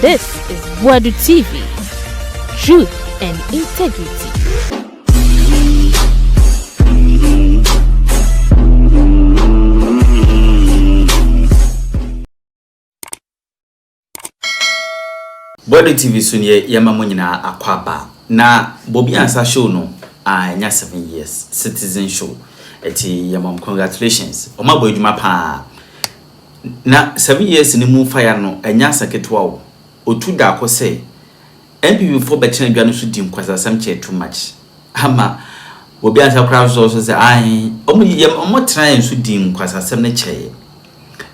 This is Boadu TV. Truth and integrity. Boadu TV sunye yama monyina akwaba na Bobie Ansah show no nya 7 years citizen show eti yama congratulations o mabo eduma pa na 7 years ni mu fire no enya saketwa wo Otu Darko say MPP for better adwa so di nkwasa sam che too much ama Bobie Ansah crowd so say ai omo try so di nkwasa sam ne che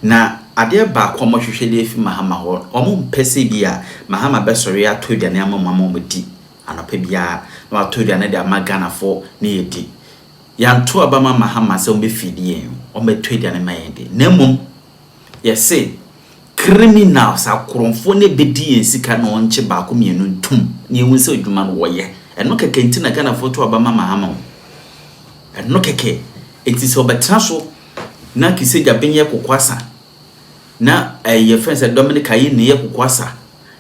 na ade ba kwa mo hwehwede efi Mahama ho omo mpese bia Mahama besori atodwane amama mo di anopa bia na atodwane de amagana fo na yedi yanto abama Mahama se ombe fidie ombe todwane mayende nemum yese criminals akoromfo ne bedi ensika na onche ba ko mienu ntum ne ewu se odwuma no woye eno keke ntina gana fo to abama Mahama eno keke etise obetra so na kiseja benye kokwasa na your friends at Dominic ayi ne yekokwasa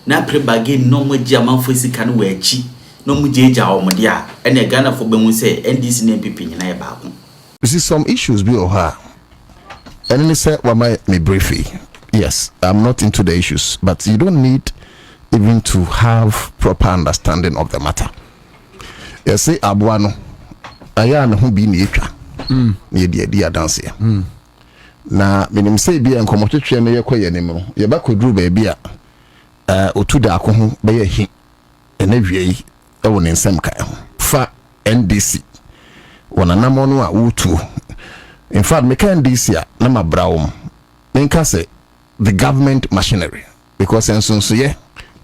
na prebagin no mo gia manfo sika no wa achi no mo jeja o mo dia ene Ghana fo be mu say NDC na MPP nyina ye ba ko. You see some issues be or her and then say what me briefly. Yes, I'm not into the issues, but you don't need even to have proper understanding of the matter. You say abuano aya na ho bi na etwa ne dia dance ya na minim say bia nkomotwetwe no yekoye nim no ye ba koduru ba bia Otu Darko ho be ye hi ena wiei e won nsem ka ho fa NDC wona namono a wutu in fact me ka NDC a na mabrawom nka say the government machinery because ensonso ye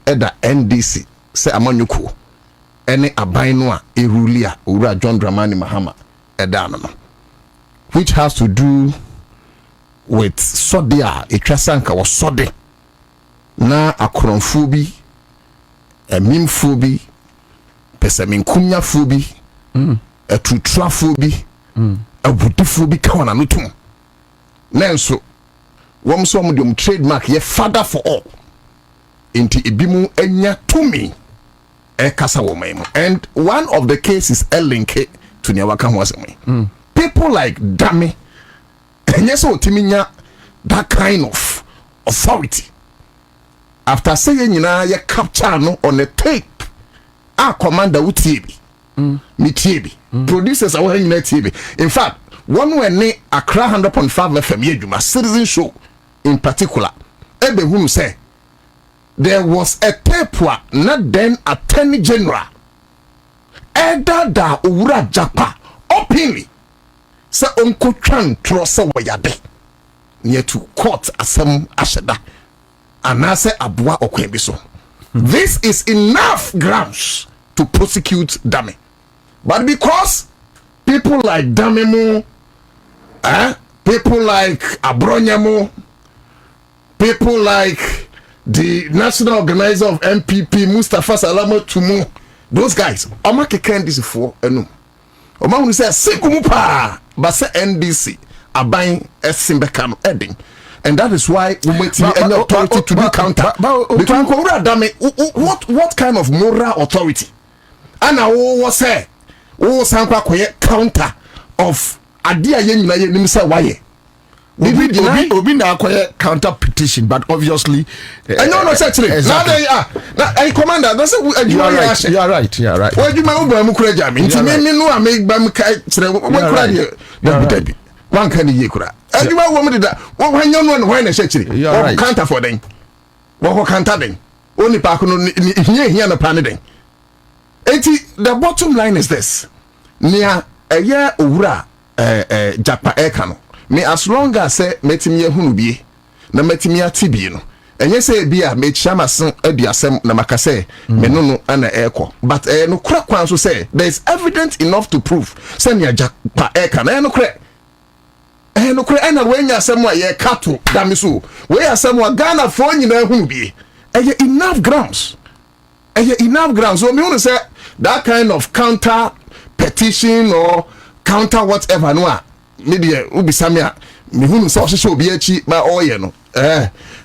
eda NDC say amanyuko ene aban no a eruli a owura John Dramani Mahama eda no which has to do with sodia etwasanka was sode na akoronfo bi emimfo bi pesaminkumnya fo bi etutrafo bi abudifo bi kawana no tum nenso wom so mo dem trademark ye father for all inti ebimu enya tumi kasa wo mai and one of the cases elinke to ne waka ho asemi people like Dame and yes, Timinya, that kind of authority. After saying, you know, you capture no on the tape, our commander UTB, me TB, producers are wearing TV. In fact, one when they Accra 100.5 FM, Yeduma citizen show in particular, Ebe whom say there was a tape, not then Attorney General, Eda da Ura Japa, openly. Sa onko twan trose woyade near to court asem asheda anase aboa okwan bi so. This is enough grounds to prosecute Dame, but because people like Dame mo people like Abronyamo, people like the national organizer of MPP Mustafa Salama Tumu, those guys omakeke this for enu Oma who say sikumupa but say NDC aban esimbeka no ending, and that is why we wait any authority to do counter. What kind of moral authority? And I was say sankwa koye counter of adia ye nyina ye nim say why Obi na acquire counter petition, but obviously no exactly. Now I commander that's you are right. Why you ma obo am kura jam nti me no am ba me kai kire wo kura de one can ye kura you ma wo me da wo hanya no why na shekiri wo counter for den wo counter den oni pa ko no hia na pa ne den enti the bottom line is this nia eye owura japa eka no me as long as say metimi ehunu bie na metimi atibie no enye say bia me chiama sen aduasem na makase me no ana eko but no kura kwan so say there is evidence enough to prove say ne japa eka na no kura ena wenya asem a ye kato dame so we asem a Ghana for nyina ehunu bie enough grounds so me want to say that kind of counter petition or counter whatever no media ubi samia me hunu so hye obi achi ba oye no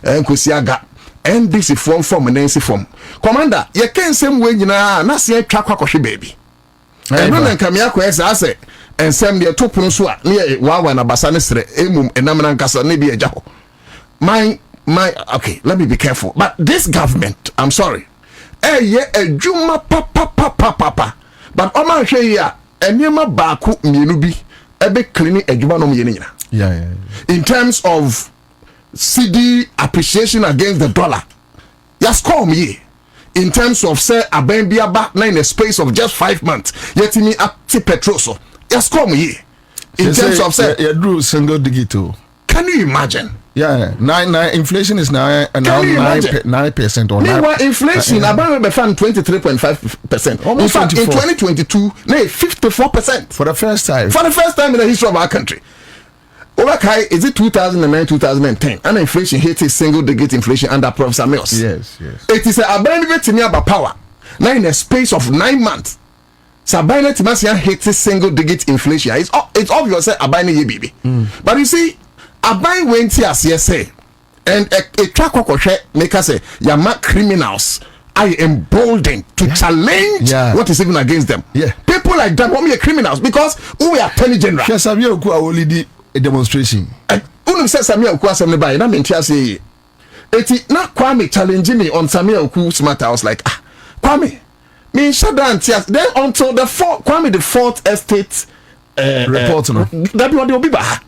nkosi aga NDC form and NC form. Commander, you can't say when you know, not say track wakoshi baby. And when Kamia Quest, I say, and send me a two punsua near Wawa and Abasanistre, Emum, and Namanan Casa, maybe a jaho. My, okay, let me be careful. But this government, I'm sorry. A Juma papa. But Oma Shea, and Yama Baku, Minubi, a big clinic, a Jubanom Yenina. Yeah. In terms of CD appreciation against the dollar, yes, call me. In terms of say Abembia back now in a space of just 5 months, yet me up to petroso, yes, call me. In terms of say, you drew single digit. Can you imagine? Yeah, nine inflation is now 9% or meanwhile, inflation about the fund 23.5%. In fact, in 2022, 54% for the first time. For the first time in the history of our country. Overkai, is it 2009, 2010? And inflation hit a single digit inflation under Professor Mills. Yes. It is a abandonment to me about power. Now in a space of 9 months, Sabine Timasia hit a single digit inflation. It's obvious that Abine ye baby. But you see, Abine went here as say, and a track of make us say, Yama criminals. I am emboldened to challenge what is even against them. Yeah. People like that want me criminals because we are attorney general. Yes, I'm here to a demonstration. Unum says Samuel Oku asem by na mentia say eti na Kwame challenging me on Samuel Oku's matter. I was like, Kwame, me shut down tears. Then until the fourth estate report no. That be what they be ba.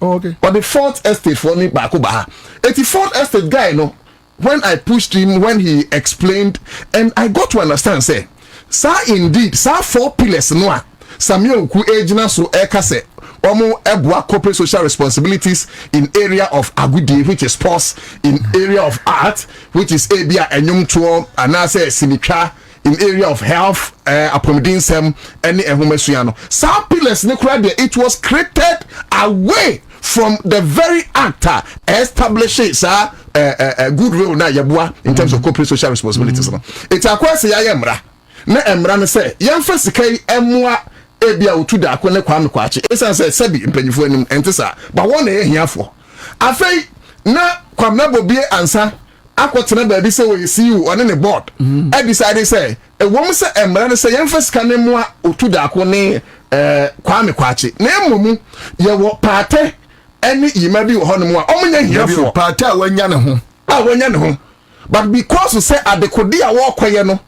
Oh, okay. But the fourth estate for me ba ko ba. Eti fourth estate guy no, when I pushed him, when he explained, and I got to understand say, sir, indeed, sir, 4 pillars no. Samuel Oku ejina so eka say omo ebua corporate social responsibilities in area of agudi, which is sports, in area of art, which is ebia enyum tuo anase simitwa, in area of health apomedinsem any ehumesua. Some pillars ne kura there, it was created away from the very actor establishing goodwill na yabua in terms of corporate social responsibilities. It's akwa se ya emra na emra ne se yemfa sikai emwa ebia Otu Darko ne Kwame Kwachi esan say sebi mpanyifo anim entesa ba won na ehiafo afei na Bobie Ansah akotena ba bi say we see you on the board I decided say e wom say emra ne say yemfa sika ne mo Otu Darko ne Kwame Kwachi na emomu ye wo party any yima bi wo hono mo a omunya hiafo party a wanya ne ho but because say adekodi a wo koye no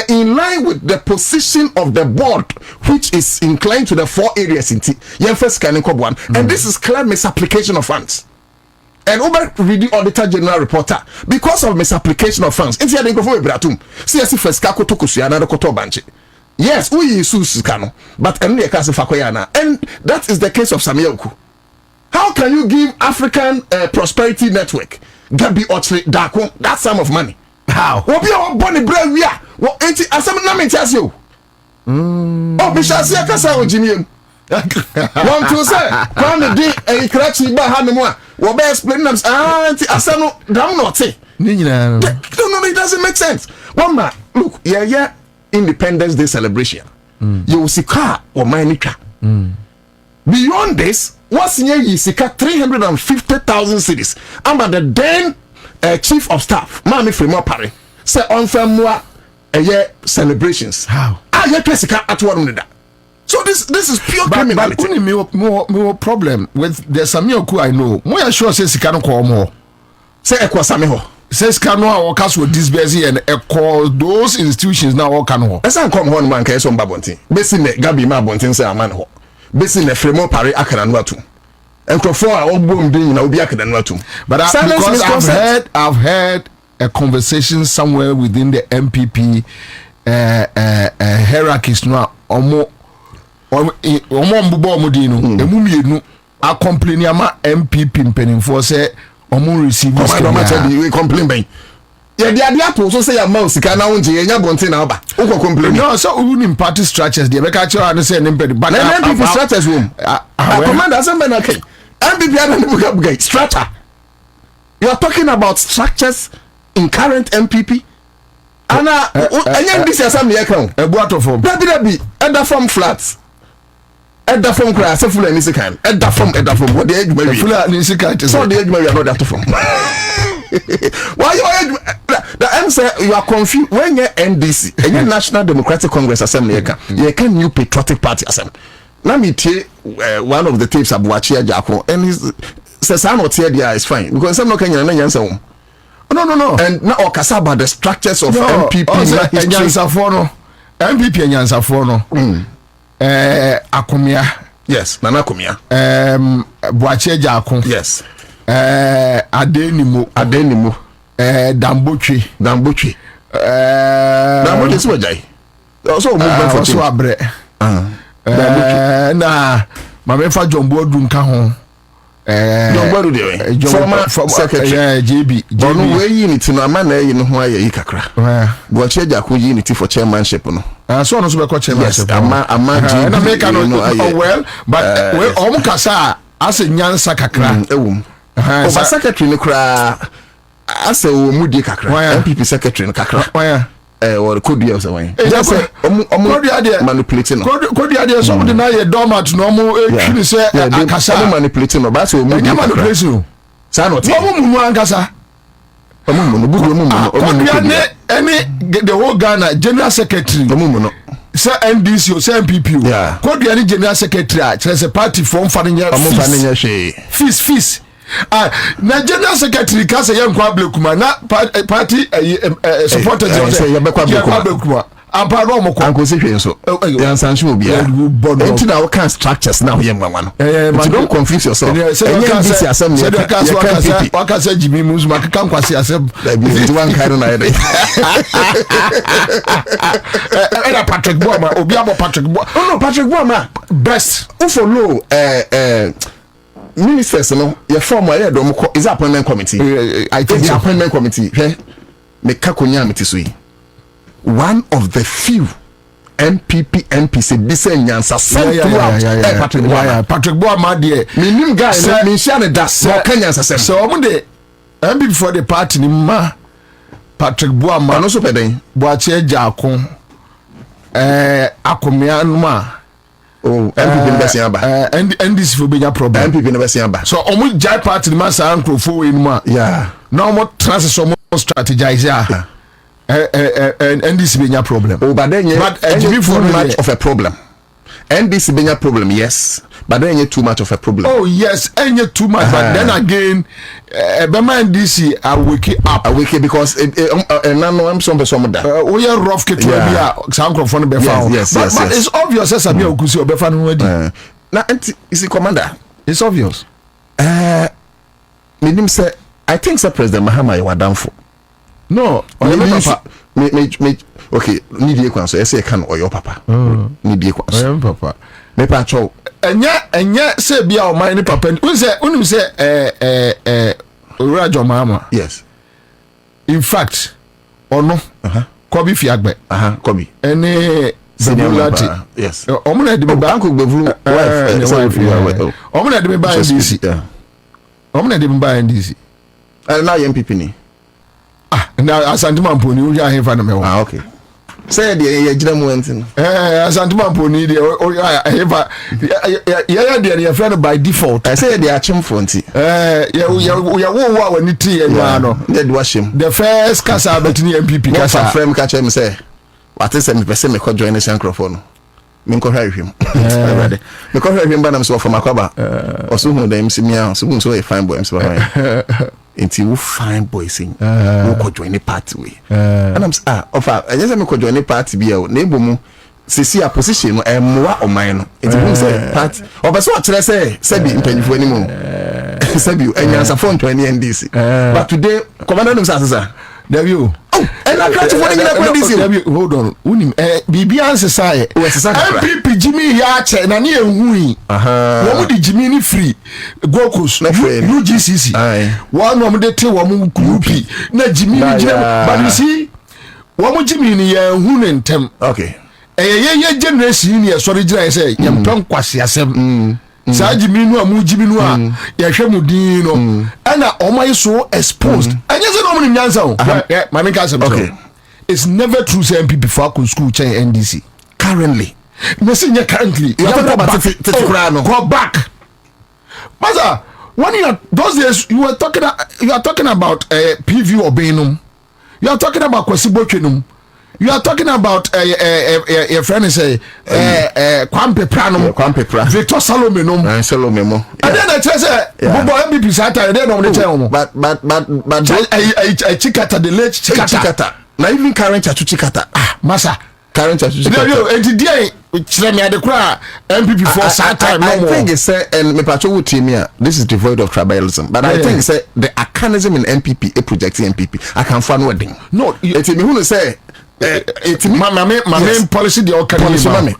in line with the position of the board, which is inclined to the 4 areas in T. First one. And this is clear misapplication of funds. And over reading Auditor General Reporter, because of misapplication of funds, it's here for Bratum. CSC first kako to Kusiana Koto Banchi. Yes, we use Kano, but only a case of Fakoyana. And that is the case of Samuel Oku. How can you give African Prosperity Network, Gabi Otu Darko, that sum of money? How? What be our bonny bread? We are what ain't it? As I'm not tells you. Oh, we shall see a casa with Jimmy. 1 2 say, Crown the day a cracky by Hanamwa. What be explaining them? As I'm not damn not say. No, it doesn't make sense. One man, look, yeah, Independence Day celebration. You will see car or minica. Beyond this, what's near you see 350,000 cities. Under the then chief of staff, Mami Fremo Pare, say on famwa a year celebrations. How? I Pesica at 1 that. So this is pure criminality. But only more problem with the Samuel Oku I know. More sure says he cannot call more. Say Ekwa Sameho. Says canoa or cast with this busy and call those institutions now all canoa. Let's not come one man case on Babonti. Basically, Gabi Mabontin say a man ho. Basically, Fremo Pare Akaranwatu. And for all boom doing now be academic. But because I've heard a conversation somewhere within the MPP hierarchies now omo mbubo omudino emumienu a complaining ama MPP mpenimfo say omo receive we complain ben ye dia to so say am sika na wonje enya bonte na oba uko complain no so who party structures dey make actually and say MPP but MPP structures room commander assemble na okay MPP and the structure. You are talking about structures in current MPP. And this is some account. A water form. That be from flats. Edda from class, a full and Edda from what the edge may be. Full and so the edge may be not that from. Why you the answer you are confused when you NDC and you National Democratic Congress Assembly you can new patriotic party assembly. Now me tell one of the tapes Abuachia Jako and he says I'm not here there is fine because I'm not can answer. No. And now okasa about the structures of MPP MPP Nyansafono. Akomia. Yes, Nana Akomia. Boachia Jako. Yes. Adenimo. Dambochi. Dambochi is what jai. Also movement for so abre. Na Mamefa John Boadu nka ho. John Boadu dey. Former secretary JB. Bonu we unity no ama na yi no ho ayi kakra. Boachia Jako unity for chairmanship no. So no so be chairmanship. Yes, ama JB. Na make no well, but we omukasa as nyansa kakra. Ewum. Over secretary no kra as a mudi kakra MPP secretary no kakra or could be also one just say manipulating could be some deny a dormant normal say akasa manipulating no but so mudi manipulation say not no ankasa any the whole Ghana general secretary say NDC or say MPP could be any general secretary there's a party form fees na general secretary ka say yankwa blekuma na party supporters say yabekwa blekuma ampa no moko anko se hwe so yansanhwe obi a enti na we can structures na we nwanwa no you don't confuse yourself NDC assembly say waka say Jimmy Musuma kan kwase asem the one kind na ede era Patrick Boama obi abo Patrick Boama no Patrick Boama best who follow ministers no your form where do is appointment committee I think the appointment committee me kakonya metiso one of the few MPC decent nyansa Patrick Boama there minim guy me share the das no kanyansa sem so omo de MPP for the party ni ma Patrick Boama no so peden Boachia Jako Akomia no ma MPP never see aba NDC for bigger problem MPP never see aba so omo jai party ni ma sa ankrofo we no yeah now omo transition omo strategize NDC bigger problem but then too much of a problem NDC bigger problem yes but then too much of a problem yes too much but then again Bema NDC are waking up because nano am some person that we are rough ke to be a sankrofo no be found but it's obvious as abi okusi obefa no wedi na is the commander it's obvious menim say I think say President Mahama you are down for no me okay need you kwan so say can oyo papa need you kwan so papa me pa cho enya say bia o man ni papa unim say Rajo Mahama yes in fact ono Kobi Fiagbe Kobi any Lati yes omo na de ba uncle Bevlu wife omo na de ba NDC omo na de ba NDC na MPP ni na Asantuma Mponi wo ya hefa na me wo okay say de ye gira mu entin Asantuma Mponi de hefa ya de ye friend by default say de achim fonti ya wo wa ni ti ye no de do ashim the first kasa betini MPP kasa frame ka chem say what is me person me ko join the microphone no me ko hwa hwem me ko hwa hwem ba na me so for makwaba oso hu dem simia so hu so e fine boy so until we find boys in we could join the party we and I'm offer I just me could join the party be na ebomu sisi a position no emwa oman no it means say party obeso akere say bi mpanifo ani mu say bi enyansa phone to any NDC but today commander no say there you and I can't for any NDC hold on unim Bobie Ansah MPP Jimmy ya che na ne ehui wo mu di Jimmy ni free Gokos UGCC one of them te wo mu kupi na Jimmy ni jira but you see wo mu Jimmy ni ya hu ne ntem okay ye generation ni sorry jira say yempem kwase asem sa Jimmy no amu Jimmy no a ya hwe mu din no ana omai so exposed anya se no mu nyansa o mami ka se okay it's never true say MPP for school change NDC currently me say currently you talk about go back masa when you are those days you are talking about PV Obenum, you are talking about Kwesibotwenum, you are talking about your friend say Kwampe Pranum, Victor Salomenum, and then I say Bobo MPP Sata, they don't tell me. But I Chikata, the late Chikata, now even current Chikata, Massa. Current MPP for Satan. I think it's and me patrol team here. This is devoid of tribalism, but I think say the mechanism in MPP, a projecting MPP. I can find wedding. No, it's me who say. It's my main policy. The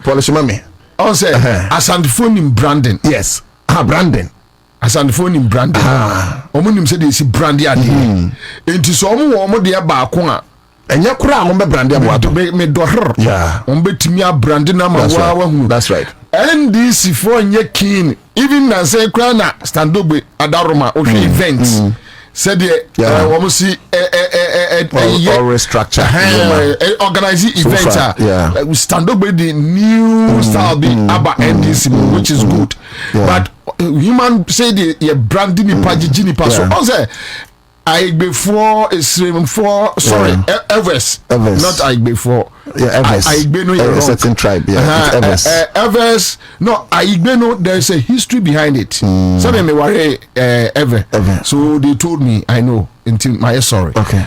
policy, mommy. Also, as on the phone in Brandon. Yes, branding. As on the phone in Brandon. Omunim said it's brandy adi. Into some woman there bakwa. Enya kura ngombe brandy Boadu. Me doher. Yeah. Ngombe timia brandy na mawa. That's right. NDC for nye keen. Even na say kura na stand up adaroma o events. Said we see restructure organizing events. We stand up with the new style be about NDC, which is good. But human say the branding pagini paso. Also, I before is for sorry Evers, not I before. Yeah, Evers. I no a certain tribe. Yeah, Evers. Evers. No, I no. There's a history behind it. Some me worry Ever. So they told me I know until my sorry. Okay.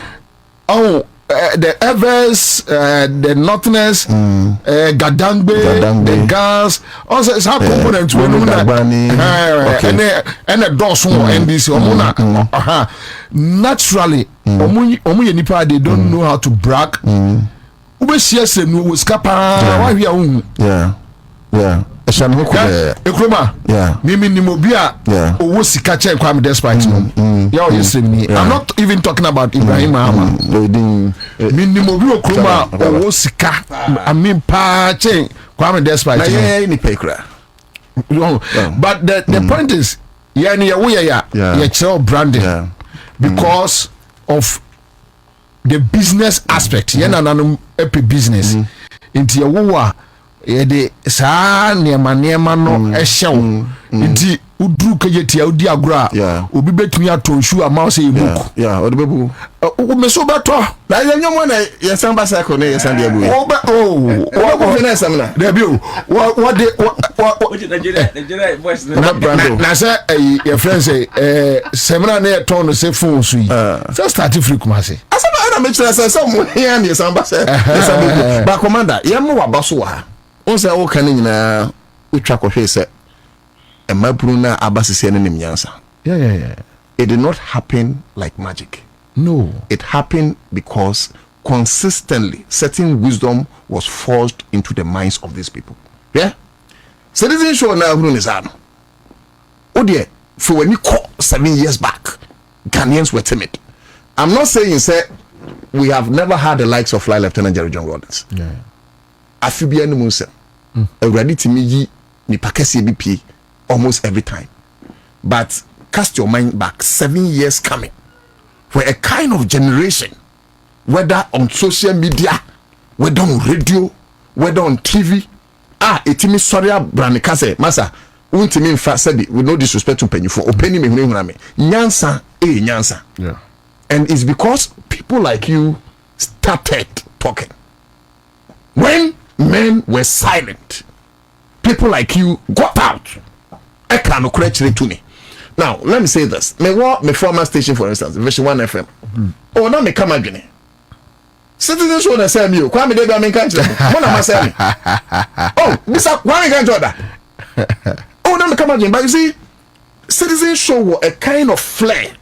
Oh. The Evers, the Nothingness, Gadangbe, the gas, also it's how components when and the Dawson NDC naturally, omu nipa they don't know how to brag. Ube siese no skapa wa hia yeah. Ekroma. Yeah. Mimi ni mobia owo sika che kwa me despite no. Ya o yesemi. I'm not even talking about Ibrahim Mahama. Mimi ni mobia okroma owo sika. I mean pa che kwa me despite. Na ye ni pekra. But the point is ya ni ya wo ya chero branding because of the business aspect. Ya na nanu epi business. Inti ya wo de saa niema no ehyew nti udru kayetia odi agora obi betumi atonshu ama say book odebebu o meso beto na yenyomo na yesan ba cycle ne yesan de abu o finance amna de bi o what Nigeria voice na say your friend say semina na turn say phone so yi so start free kumase asaba na me try say some here na yesan ba say yesan ba commander yemo wa baso wa on say o kan nyina utwa kohwe say emaburu na abasese ne nimnyansa. Yeah. It did not happen like magic. No. It happened because consistently certain wisdom was forged into the minds of these people. Yeah? Citizen show na hunu ni zano. Odie, for when you call 7 years back, Ghanaians were timid. I'm not saying say we have never had the likes of Fly Lieutenant Jerry John Rawlings. Yeah. Afibia ni munse. Ready to me ni pakesi BP almost every time. But cast your mind back 7 years coming, where a kind of generation, whether on social media, whether on radio, whether on TV, etimi sorry brand kase masa untimi infa said with no disrespect to penny for openi me nyansa nyansa. Yeah. And it's because people like you started talking. When men were silent, people like you got out. I can't correct to me. Now, let me say this. My former station, for instance, Vision 1 FM. Oh, now me come again. Citizens show the same you. Kwame Debi amen country. Mona masemi. Oh, this why can't do that? Oh, now me come again. But you see, citizens show a kind of flair.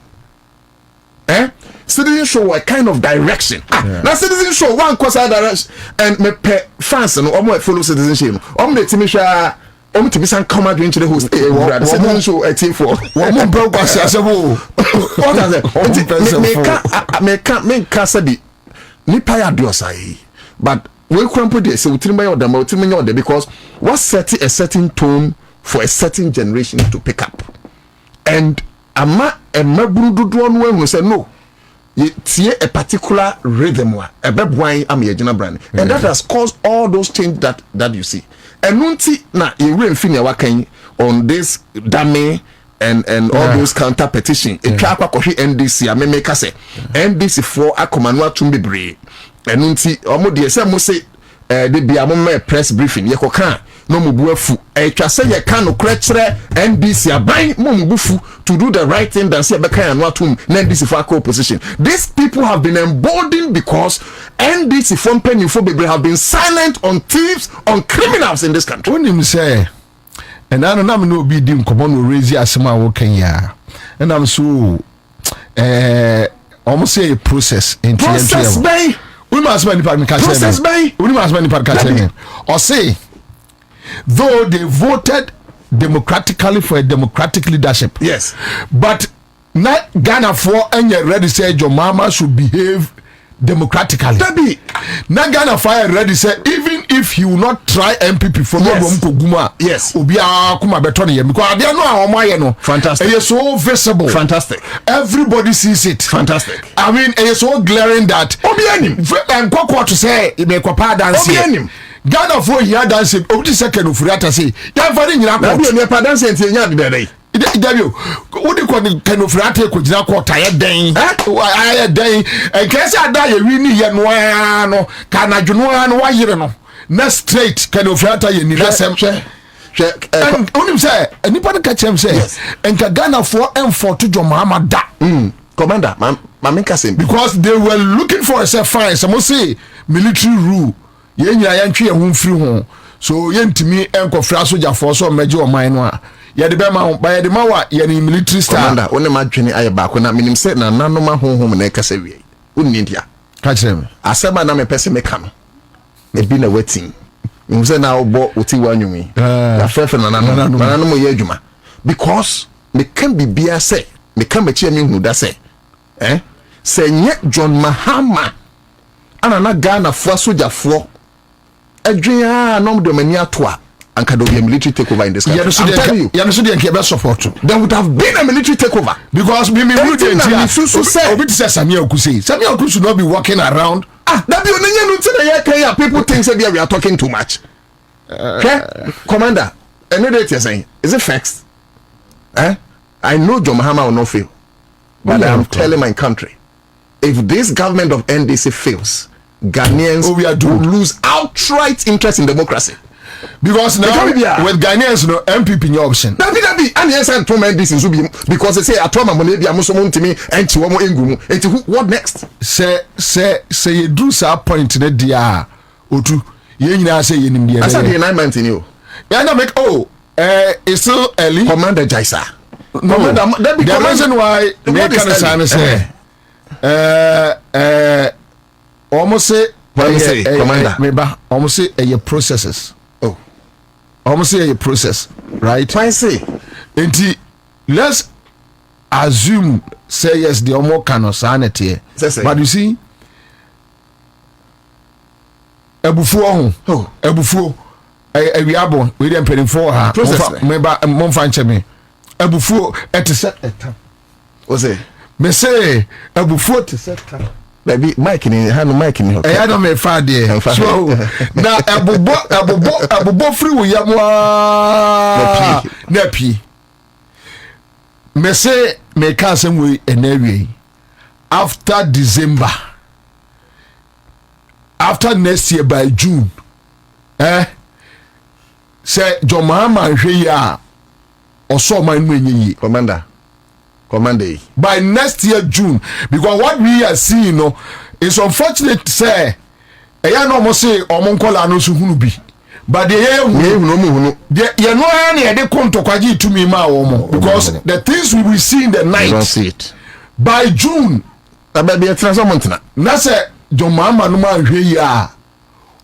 Citizens show a kind of direction. Now citizens show one course direction and me fans no omo follow citizenship. Omo the team share to be some come out into the host. Citizen show a team for one broke was as a whole. What does it? Me can't say ni paya diosai. But we can't put this. So we because what set a certain tone for a certain generation to pick up. And ama brudu we say no. You see a particular rhythm a bebwine am a brand. And that has caused all those changes that you see. And nunti na in fine wakan on this dame and all those counter petition it try kwa kohwe NDC amemeka say NDC for akomanu atum bebre enu nti omo de say mo say de bia mo me press briefing ye koka no mo bu afu twa say ye kan no krekere NDC aban mo bufu to do the right thing than say be kan anu atum na NDC for opposition. These people have been emboldened because NDC for pennyfo bebre have been silent on thieves, on criminals in this country. When him say and I don't know be dim come on raise asema wo kan ya and I'm so almost say a process in process bay we must many part process bay we must many part or say though they voted democratically for a democratic leadership, yes, but not Ghana for any ready say your mama should behave democratically. Tabi na Ghana fire ready say even if he will not try MPP for yes obi akuma beto ne because they know how no fantastic. It is so visible, fantastic, everybody sees it, fantastic. I mean it is so glaring that obi anim and kokwa to say e be kwapa dance obi anim Ghana for here dance obi second ofuriata say ya fari nyina na bi me pa dance enti nya de dey Idabio, what do you call the kind of rate? Could you call tired day? I day, and case I die, we need no, can I do no, why you know? Not straight kind of rata in the check. And only say, anybody catch him say, and Ghana for M4 to John Mahama da. Commander, Mamika say, because they were looking for a self fine, some say military rule. Yen ya home free home. So yen to me, Uncle Frasoja for so major mine. Ya de bema by the mawa ya ni military star commander one ma dwene aye ba ko na minim se na nanoma honhom na ekasa wie unni dia ka kire me asema na me pese me ka no e bi na watin mi se na obo oti wanwumi ya fefe na nanom ye adwuma because me can be bia say me can mechi ami hu da say se nye John Mahama ana na Ghana fo sojafo adwen nom de mani atoa and can be a military takeover in this country. I'm telling you. You support. There would have been a military takeover. Because Samuel Kusi should not be walking around. People think that we are talking too much. Okay? Commander, another you're saying, is it facts? I know John Mahama will not fail. But I am telling my country, if this government of NDC fails, Ghanaians will lose outright interest in democracy. Because now with Ghanaians no MPP no option. Dabi and yes and from NDC so be because they say atoma money be amuso to me enti wo mo engumu enti what next say you do sa point na dia otu ye nyina say ye nim dia I said the 9 months in you ya na make it's still early Commander Jaisa no that be the reason why me can say almost say Commander me ba almost say a processes almost say a process, right? I say, let's assume say yes, the omo can sanity. But you see, ebufu we are born. We didn't pay for her. Process. Remember, Monfanchemi. Ebufu et set et. What's it? Me say ebufu et set. Baby, Mike in hand, Mike in here. I don't make far there. So now, abubo free with yamwa nepi. Me say me can some way and every after December, after next year by June, say John Mahama here or so my Commander. By next year June, because what we are seeing, is unfortunate to say. I no say omonkola no so hunu bi. But the you know any they come to kwaji to me ma omo because the things we will see in the night. You don't see it. By June, be a transformation. Na say John Mahama no man hwe ya.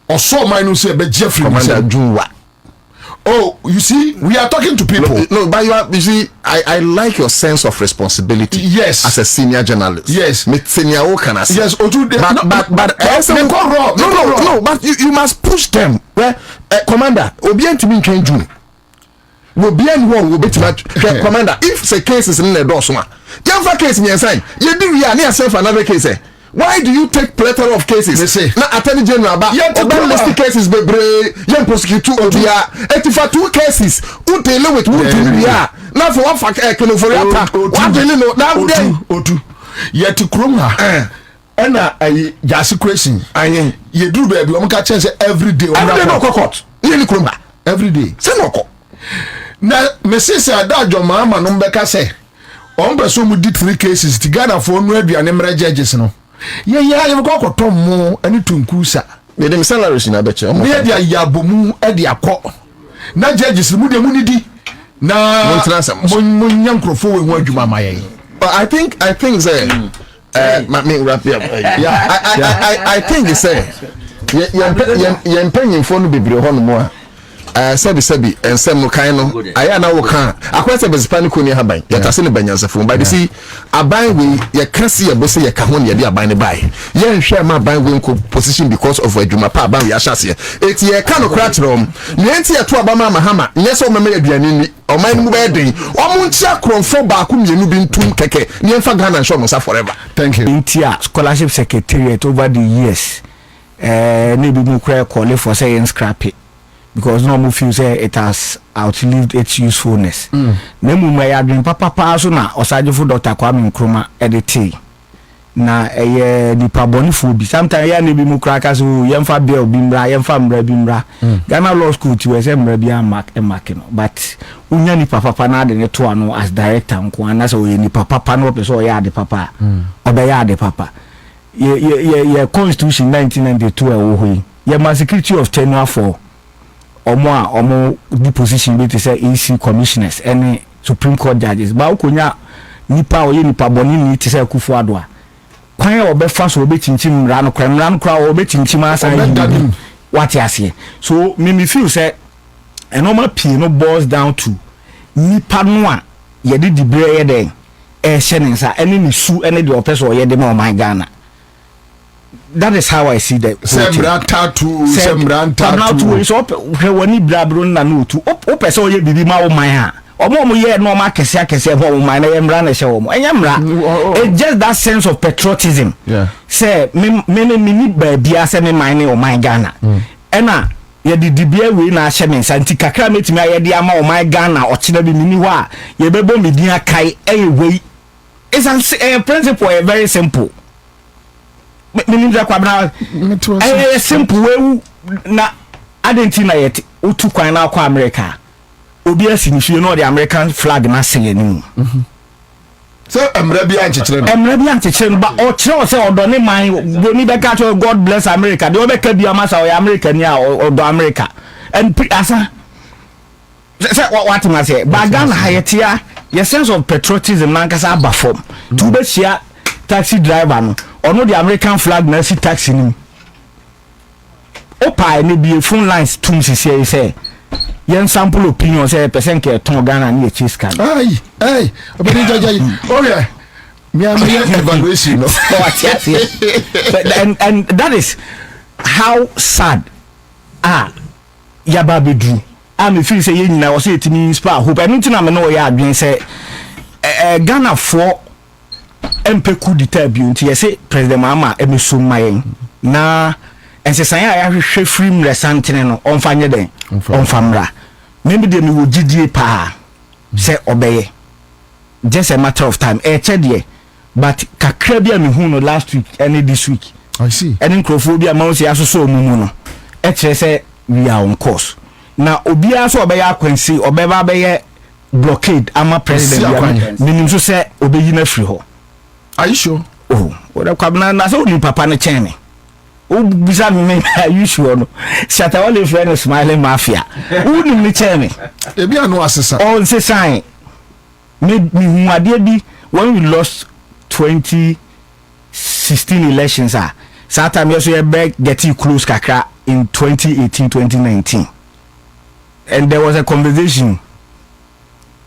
Oso man no say be Jeffrey Commander June what? Oh, you see, we are talking to people. No, but you see, I like your sense of responsibility. Yes. As a senior journalist. Yes. Senior can yes. No, but you must push them. Well, Commander, Obianti mean change June. Obian will be Commander. If the case is in the dorsuma, you have a case in your sign. You do yourself another case. Why do you take plethora of cases? Na Attorney General ba list cases bebre young prosecutor odia 82 cases who deal with who ya na for what kino for yata what really no that day otu yet krom ha ena ay jasi question ayen ye duru baby o mka chance every day no court ni krom ha every day say no ko na mesese adajo Mahama no mbeka say on be so mu di 3 cases ti Ghana for no aduane mra judges no ye ko tom mo ani tunkusa me dem salaries na be che o mo me dia yabomu e dia ko na judges mu de mu ni di na mon nyankrofo we ho adwuma maye. But I think say me wrap up. I think it's say ye penyin fo no bebre ho no mo sabi ensem no kan no aya na wo kan akwese bezipani ko ni haban ya tase ne banyansefo but you see aban we ye kasi ye bose ye ka ho ne ye aban ne bai ye nhwe ma aban we nko position because of adwuma pa aban we ahyase eti ye ka no kratrom ne enti ye to aba ma Mahama nye so meme aduane ni o man mu be den o mu ntia kronfo ba ko mienu bi ntum keke ne mfa Ghana show mo sa forever. Thank you. Intia scholarship secretariat over the years ne bi mu kra call for say in scrap it because no more feel say it has outlived its usefulness. Ne mu ma ya dwen papa so na osajefo Dr. Kwame Nkrumah edit na nipa bonifo bi sometimes ya ne bi mu kraka so yemfa bill bi mra yemfa mra bi mra Ghana law school ti we say mra bi mark no but unya nipa papa na de ne to ano as director nko ana so ye nipa papa no pe so ya de papa obe ya de papa ye constitution 1992 wo hoyi ye ma security of tenure for omo the position be to say EC commissioners any Supreme Court judges ba ukonya nipa oye nipa boni ni te say Kufu Adwa kwan obefa so obechinchim mra no kra obechinchim asan what you say so me feel say a normal pie no boils down to nipa no a ye de dibre ye den hyenensa ene ni su ene de opeso ye de ma my Ghana. That is how I see that. Sembranta so woni brabro na no tu o pese o ye bibi ma o man ha omo ye no ma kese ho o man na ye mra na hye o mo enya mra it's just that sense of patriotism. Yeah, say me ni ba bia say me man o man Ghana ena ye di dibia we na hye me santi kakra metimi aye de ama o man Ghana o chena bi mini ho a ye bebo me din akai we it's a principle very simple. Minimza kwa bra simple we na adentina yet utu kwan na kwa America obi asinifi no the American flag na sey ni so emra bi anchechire ba o kire o say odo ne man boni be ka to God bless America de obeka bi amasa o America ni a odo America and asa say what ma say ba Ghana hayetia your sense of patriotism na nkasa abafom to be share taxi driver no ono the American flag na si taxi ni opa ni bi phone lines tum sisi say yen sample opinion say person ke ton Ghana ni chase can obedi jaji oh yeah me am evaluation no and that is how sad yaba bedru me feel say yen na o say etimi inspire hope and ntina me no ya adwen say Ghana for empeku ditabio nti yese president Mahama emesom mayen na ensesan ya hwehwe free resantene no onfanye den onfamra maybe dem wo gidie pa say obeye just a matter of time chede but kakra bia me hu no last week and this week I see any crofobia ma so yasoso omumu no kire say we are on course na obia so obeye akwansi obeba beye blockade ama president minim so say obeyi na free ho. Are you sure? Oh, what a kwabna na so ni papa na chene. O bisa me are you sure no? Shata all friend smiling mafia. Who ni chene? E bia no asesa. On say sign. Me hu ade bi when we lost 2016 elections that time you so beg getting close kakra in 2018-2019. And there was a conversation.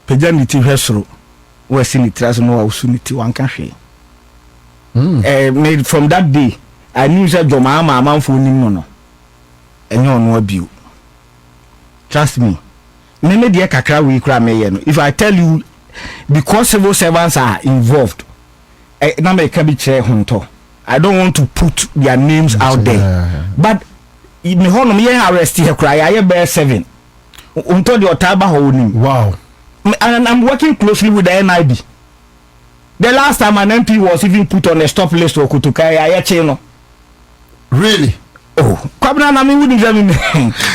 Pejaniti hesro was in it as no usunity one country. Made from that day, I knew that Mahama man for no, and no abuse. Trust me. Many dear kakra we cry me. If I tell you, because civil servants are involved, I don't want to put their names out there. But me honor me arrest here cry. I bear 7. Unto the otaba holding. Wow. and I'm working closely with the NIB. The last time an MP was even put on a stop list for Kutukai, Ayachino. Really? Oh,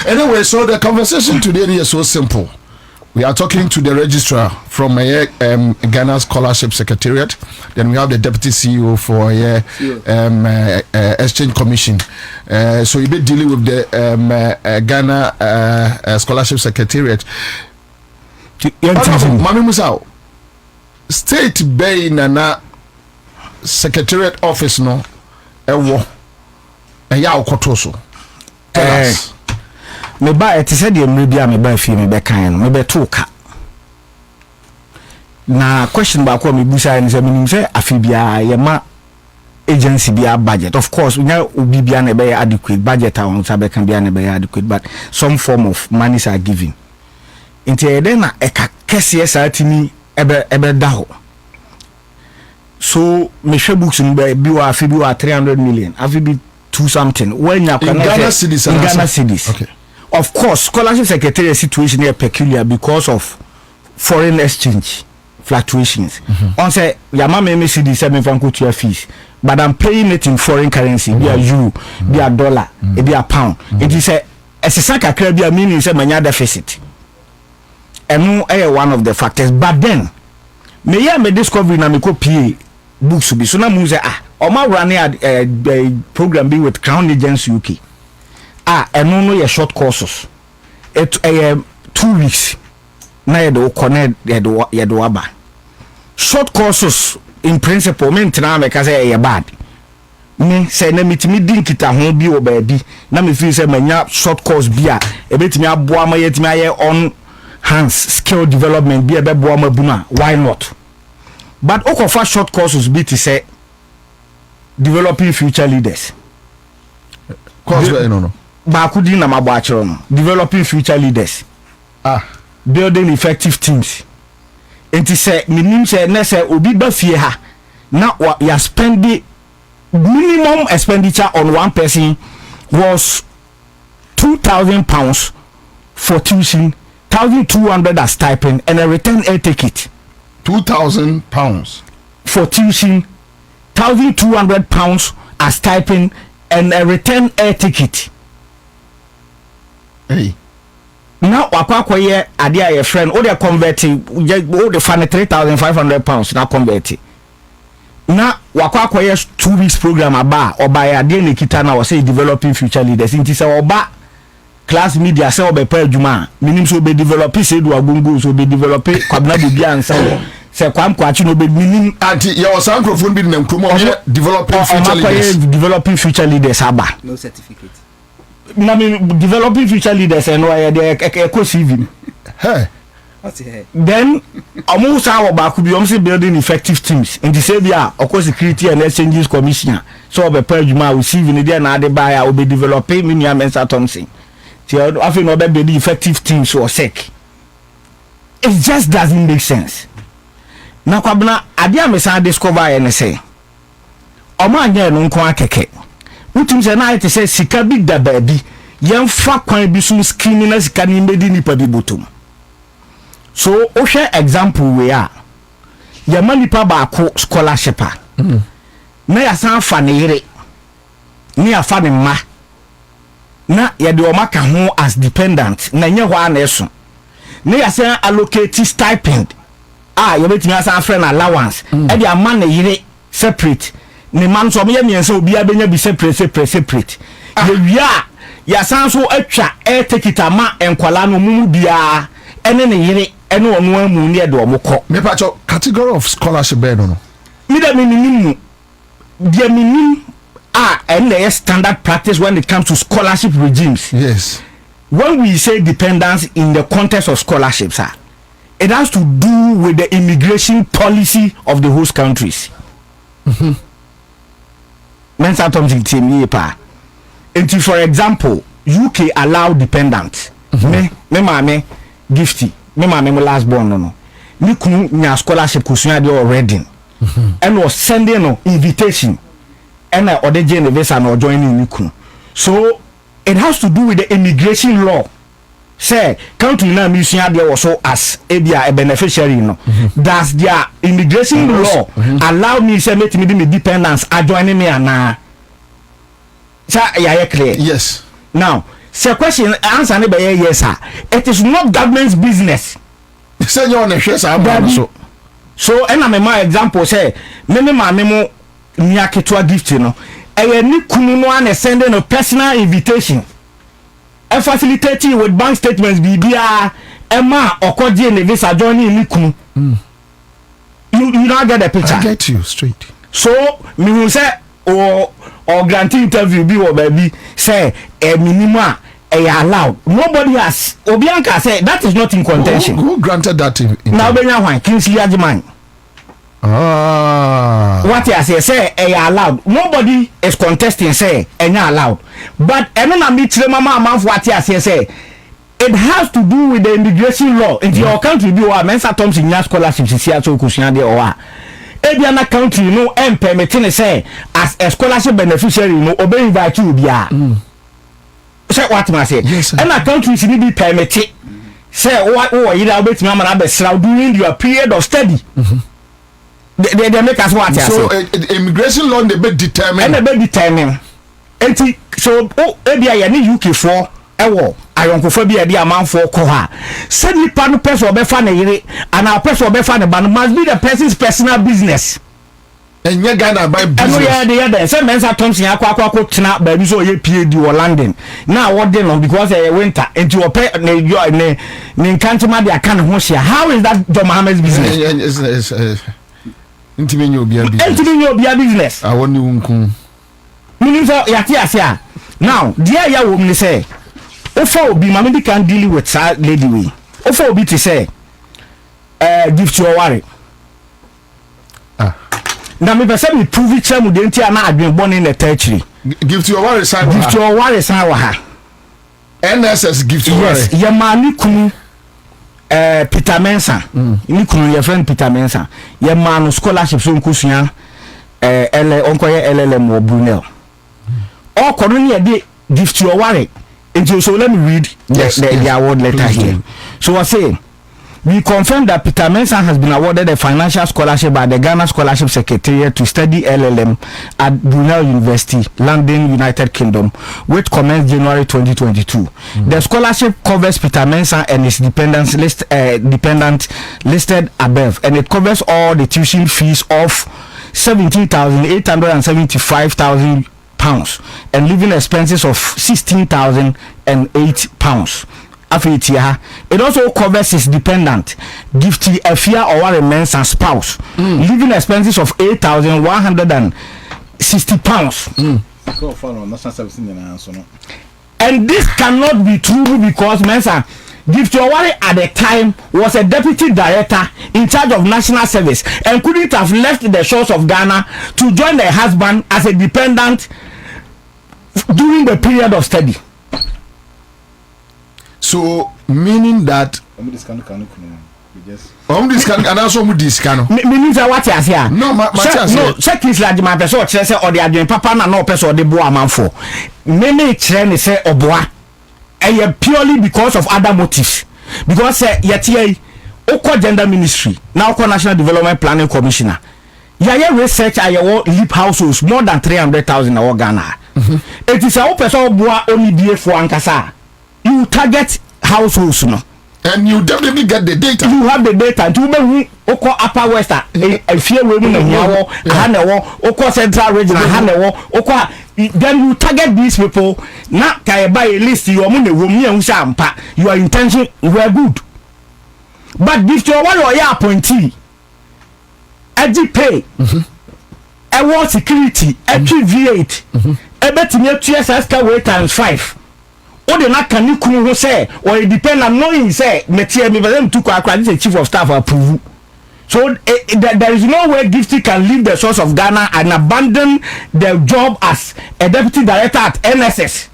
anyway, so the conversation today is so simple. We are talking to the registrar from Ghana Scholarship Secretariat. Then we have the deputy CEO for Exchange Commission. So you'll be dealing with the Ghana Scholarship Secretariat. Mami Musa, State Bay Nana Secretariat Office no ewo eya okotoso. Tell us. Me ba ete se de mribia me ba fie me be kan no me be toka na question ba ko me busa ni se minim se afibia ye ma agency bia budget. Of course unya obi bia na be adequate budget a won sa be kan bia na be adequate, but some form of monies are given into then na eka kese sa timi ebe da ho. So me hwe books no bi wa afibi wa 300 million afibi 2 something when you can Ghana cities. Okay. Of course, scholarship secretariat situation is peculiar because of foreign exchange fluctuations. On say, Yama may see the 7 franc to your fees, but I'm paying it in foreign currency, be a euro, be a dollar, be a pound. It is a saka crabia meaning say manya deficit. And no one of the factors. But then, may I me discover na me ko PA books be so na mu say or ma running a program be with Crown Agents UK. And no short courses. It 2 weeks. Na ye do connect ye do aba. Short courses in principle me ntina me ka say ye bad. Me say na mitimi din kita ho bi o ba bi. Na me feel say manya short course bi a e betimi aboa ma yetimi aye on hands skill development bi e be boa ma buna. Why not? But okofa short courses bi to say developing future leaders. Course no. Bakudi na mabachiro no, developing future leaders, building effective teams. Enti say minim say na say obi ba fie ha na ya spend the minimum expenditure on one person was £2,000 for tuition, 1,200 as stipend, and a return air ticket. £2,000 for tuition, £1,200 as stipend, and a return air ticket. Hey. Now wakwa ye ade a your friend o dey converting o dey fan £3,500 na convert. Na wakwa ye 2 weeks program aba oba ya ade na kita na we say developing future leaders. Inti say oba class media say oba pa adwuma minim so be develop say do agongo so be develop kwabna Bobie Ansah say kwam kwachi no be minim anti your microphone be na nkomo developing future leaders. Developing future leaders aba no certificate. Na me developing future leaders and why they eco CV. Hey. What's it? Then almost our back could be building effective teams in the same year, of course, Security and Exchanges Commissioner. So be Perjuma receiving the day na de buyer will be developing Minya Mensa Thompson. So I think no be effective teams or sec. It just doesn't make sense. Na kwabna adia me san discover and say Oma anya no nko akeke. Utim se na ite se sika big da baby yemfa kwan bi so scheme na sika ni medi nipa bi botom. So o share example we are yema nipa ba ko scholarship na ya san fa ne yire ni afa ne ma na ya de o maka ho as dependent na nye ho ana eso na ya san allocate stipend ya betimi asan friend allowance e de ama ne yire separate ne man so me miense obi abenya bi separate ye wia ya san so atwa e tekita ma enkwala no mumu bia ene ne yire ene ono amu ne de omukọ me pacho category of scholarship be no me da minim dia minim and the standard practice when it comes to scholarship regimes. Yes, when we say dependence in the context of scholarships, it has to do with the immigration policy of the host countries. And for example, UK allow dependents. Me mame gifty. Me mame last born no. Me kunu nya scholarship kusua de already. And was sending no invitation. And other visa no joining me kunu. So it has to do with the immigration law say country na musua de so as a beneficiary no does their immigration law allow me say make me dependence adjoining me ana sa ya clear? Yes. Now say question answer be yes sir, it is not government's business. Say you on a share so and I'm my example say me mo niaketwa gift no e ni kunu no an sending a personal invitation and facilitating with bank statements bibia ema okoje ne visa joining ni kunu. You not get the picture. I get you straight. So me who say or grant interview be or baby say a minimum allowed. Nobody has Obianka say that is not in contention. Who granted that now benya wan Kingsley Ajiman. What I say allowed. Nobody is contesting say allowed. But na me tell mama man what I say it has to do with the immigration law. In your country be wa mensa Thompson nya scholarships sia so kusua de o Ebiana country no permitting say as a scholarship beneficiary no obey invite you bia. Say what I say. Yes, and a country should be permitted. Say what you are betting during your period of study. They make us what I say. So immigration law they be determined. And they be determined. So ebia ni UK for ewo ayonkophobia dia man for koha. Say ni panu person obefa na yire and our person obefa na ban must be the person's personal business. And you Ghana by business. And no, yeah, some men are Thompson akwa tina baby so ye PhD or London. Now what they know because winter into a pay ne nkantuma de aka ne ho hia. How is that John Mahama's business? Yes. Intimi nyo bia business. Intimi nyo bia business. I want you nku. Meaning so yati asia. Now, dear ya wo me say, ofa obi mama bi can deal with that lady we. Ofa obi to say give to your worry. Na me pese me prove it chemu de ntia na adwen born in the territory. Give to your worry sign. Give to your worry sign wa ha. NSS give to your worry. Yes, ye mani kunu Peter Mensah. Ni kunu your friend Peter Mensah. Ye man scholarship so nkusua onkoye LLM or Brunel. All colony dey give to your worry. So let me read the award letter here. So I say we confirm that Peter Mensah has been awarded a financial scholarship by the Ghana Scholarship Secretariat to study LLM at Brunel University, London, United Kingdom, which commenced January 2022. The scholarship covers Peter Mensah and his dependent listed above, and it covers all the tuition fees of £17,875 and living expenses of £16,008. It also covers his dependent, Gifty Afia or a man's and spouse, living expenses of £8,160. And this cannot be true because Mensa Gifty Owari at the time was a deputy director in charge of national service and couldn't have left the shores of Ghana to join the husband as a dependent during the period of study. So meaning that meaning what you say? No, no, check this like my person say or the adjoin papa na no person the boa man for. Many train say oboa. And purely because of other motives. Because yet Oko Gender Ministry, now Oko National Development Planning Commissioner. Yaya research ayewo leap households more than 300,000 in Ghana. It is a person boa only be for ankasa. You target households no. And you definitely get the data. You have the data. To be Oko Upper West, a few women in Yawo, Hanewo, Oko Central Region, Hanewo, Oko. Then you target these people. Now, can you buy a list? You are money, your intention were good. But if you want your appointee, edgy pay, a war security, a V8, a bet in your TSS way times 5. Or the not can you say, or it depends on knowing, say, Metia, me, but them took our chief of staff approve. So there is no way Gifty can leave the source of Ghana and abandon the job as a deputy director at NSS.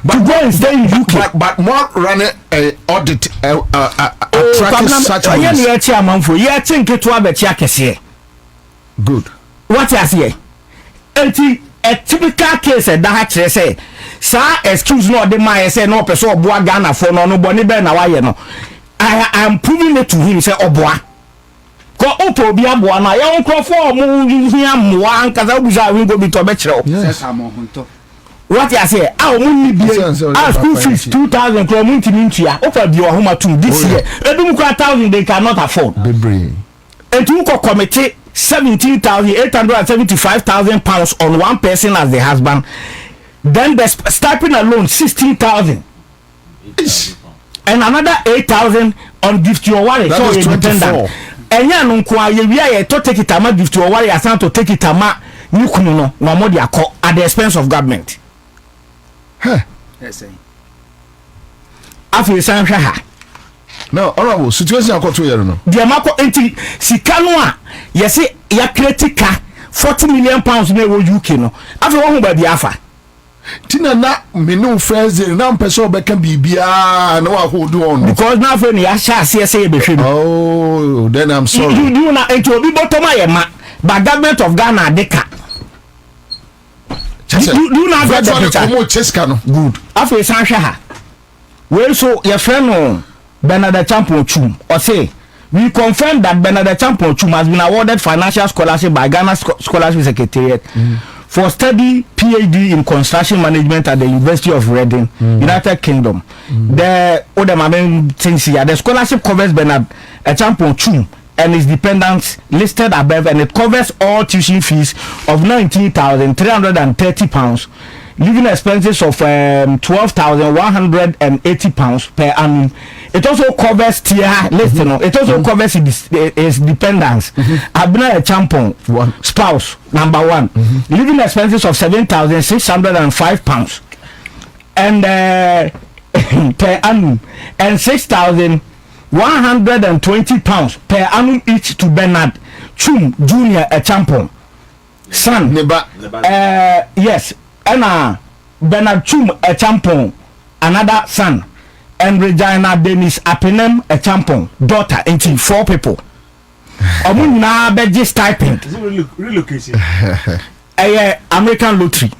But to go and stay in UK. But more running a audit tracking such a good. What I say? a typical case that say sir excuse no the man say no person oboa Ghana for no boni be na waye no I am proving it to him say oboa ko opo bi aboa na ye nkrofo mu hia moa ankaza buza we go bi to be kire Yes, I'm on top. what you say ah mu ni bi school fees 2000 kro mu ntimi ntua ofa bi ohoma tum this year edum kwa 1000 they cannot afford etu ko committee 17,875,000 pounds on one person as the husband. Then the stipend alone 16,000, and another 8,000 on gift your wallet. That So is independent. 24. And ya no kwa ye wia to take it ama gift your wallet asan to take it ama nyukunu no wa modi akọ at the expense of government. Yes, Afi san hwa ha. Now, honorable situation akoto yero no. The amako enti sika no a yesi ya critica 40 million pounds na wo UK no. Afi wo hu ba bi afa. Tina na menu friends na person obeka bibia na wa hold on. Because now for ni ya sha say e be hwe no. Oh, then I'm sorry. You na enti obi bottom aye ma by government of Ghana deka. You na get the picture. Como cheska no. Good. Afi san hwe ha. We so your friend no Bernard Champion Chum or say we confirm that Bernard Champion Chum has been awarded financial scholarship by Ghana Scholarship Secretariat for study PhD in construction management at the University of Reading, United Kingdom. The other main things here, the scholarship covers Bernard Champion Chum and his dependents listed above, and it covers all tuition fees of £19,330, living expenses of £12,180 per annum. It also covers tier listen. It also covers his dependents. Abner Champon, spouse number 1, living expenses of £7,605 and per annum, and £6,120 per annum each to Bernard Chum Junior Champon son. Yes, and Bernard Chum Champon another son, and Regina Dennis Apenem Champon daughter, into 4 people. Omu na beji stipend. Relocation. American lottery.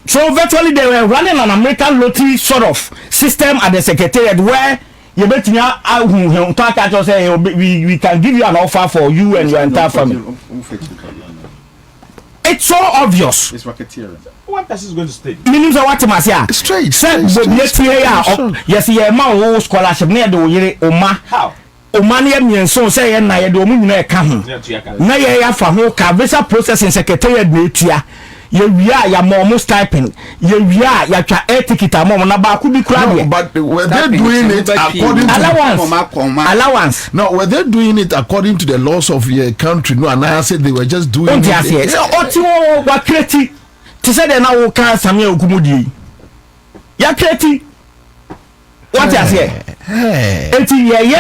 So virtually they were running an American lottery sort of system at the secretariat where you bet me say we can give you an offer for you and your entire family. It's so obvious. It's racketeering. One person is going to stay. Meaning so what must ya? Straight. Yes, yeah, ma scholarship near the yere oma. How? Omani mienso say na ye do mu nyina e ka ho. Na ye ya fa ho ka visa processing secretariat na etua. Ye wia ya mo stipend. Ye wia ya twa air ticket amom na ba ku bi kura de. But were they doing it according to allowance? No, were they doing it according to the laws of your country? No, and I said they were just doing it. Oti wo wa kreti. Ti say de na wo kan same okumudi. Ya kreti. What you say? Eti ye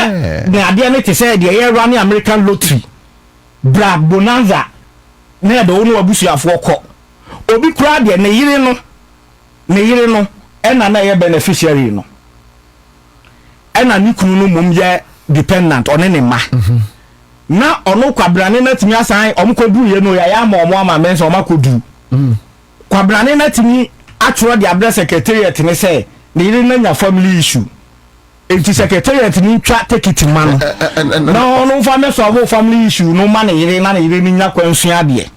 na ade ne ti say de ye run American lottery. Bra bonanza. Na de wonu abusuafo kọ. Obi kura de ne yire no ena na ye beneficiary no. Ena ni kunu no mum ye dependent on ne ma. Na ono kwabrane na timi asan omkodu ye no ya ma omo ama menso omakodu. Kwabrane na timi atro de address secretariat ne say ne yire na nya family issue. Enti secretariat ni twa take it man. No no family issue no man yire na yire ni nya kwansu ade.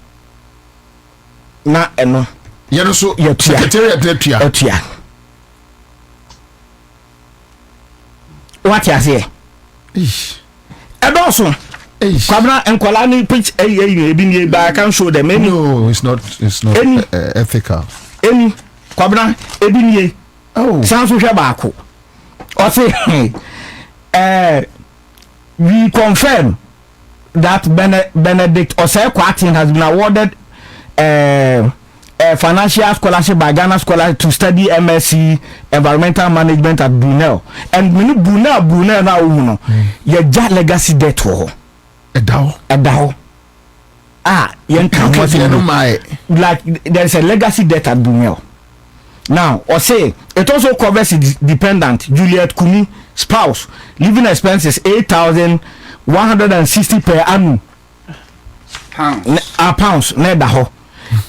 Na eno yero so secretariat etua. What you say? Edoso. Kwabna enkola ni pitch ebi ni ba can show them any. No, it's not ethical. Any kwabna ebi ni. Oh. Sounds so baako. O say we confirm that Benedict Osei-Kwarteng has been awarded financial scholarship by Ghana Scholarship to study MSc Environmental Management at Brunel. And when Brunel now you just legacy debt ho. Edaho. Like there's a legacy debt at Brunel. Now, or say it also covers his dependent Juliet Kumi spouse, living expenses 8,160 per annum. Pounds. Pounds. Nedaho.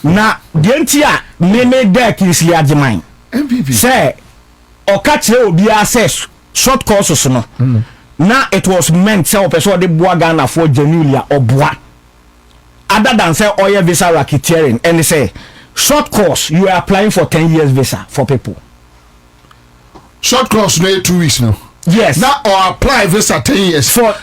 na the entire me deck is liajiman MPP say o catch obi access short courses no na it was meant say person de boa Ghana for genuinely oboa other than say oil visa racketeering and say short course you are applying for 10 years visa for people. Short course no 2 weeks no. Yes. Now or apply visa 10 years for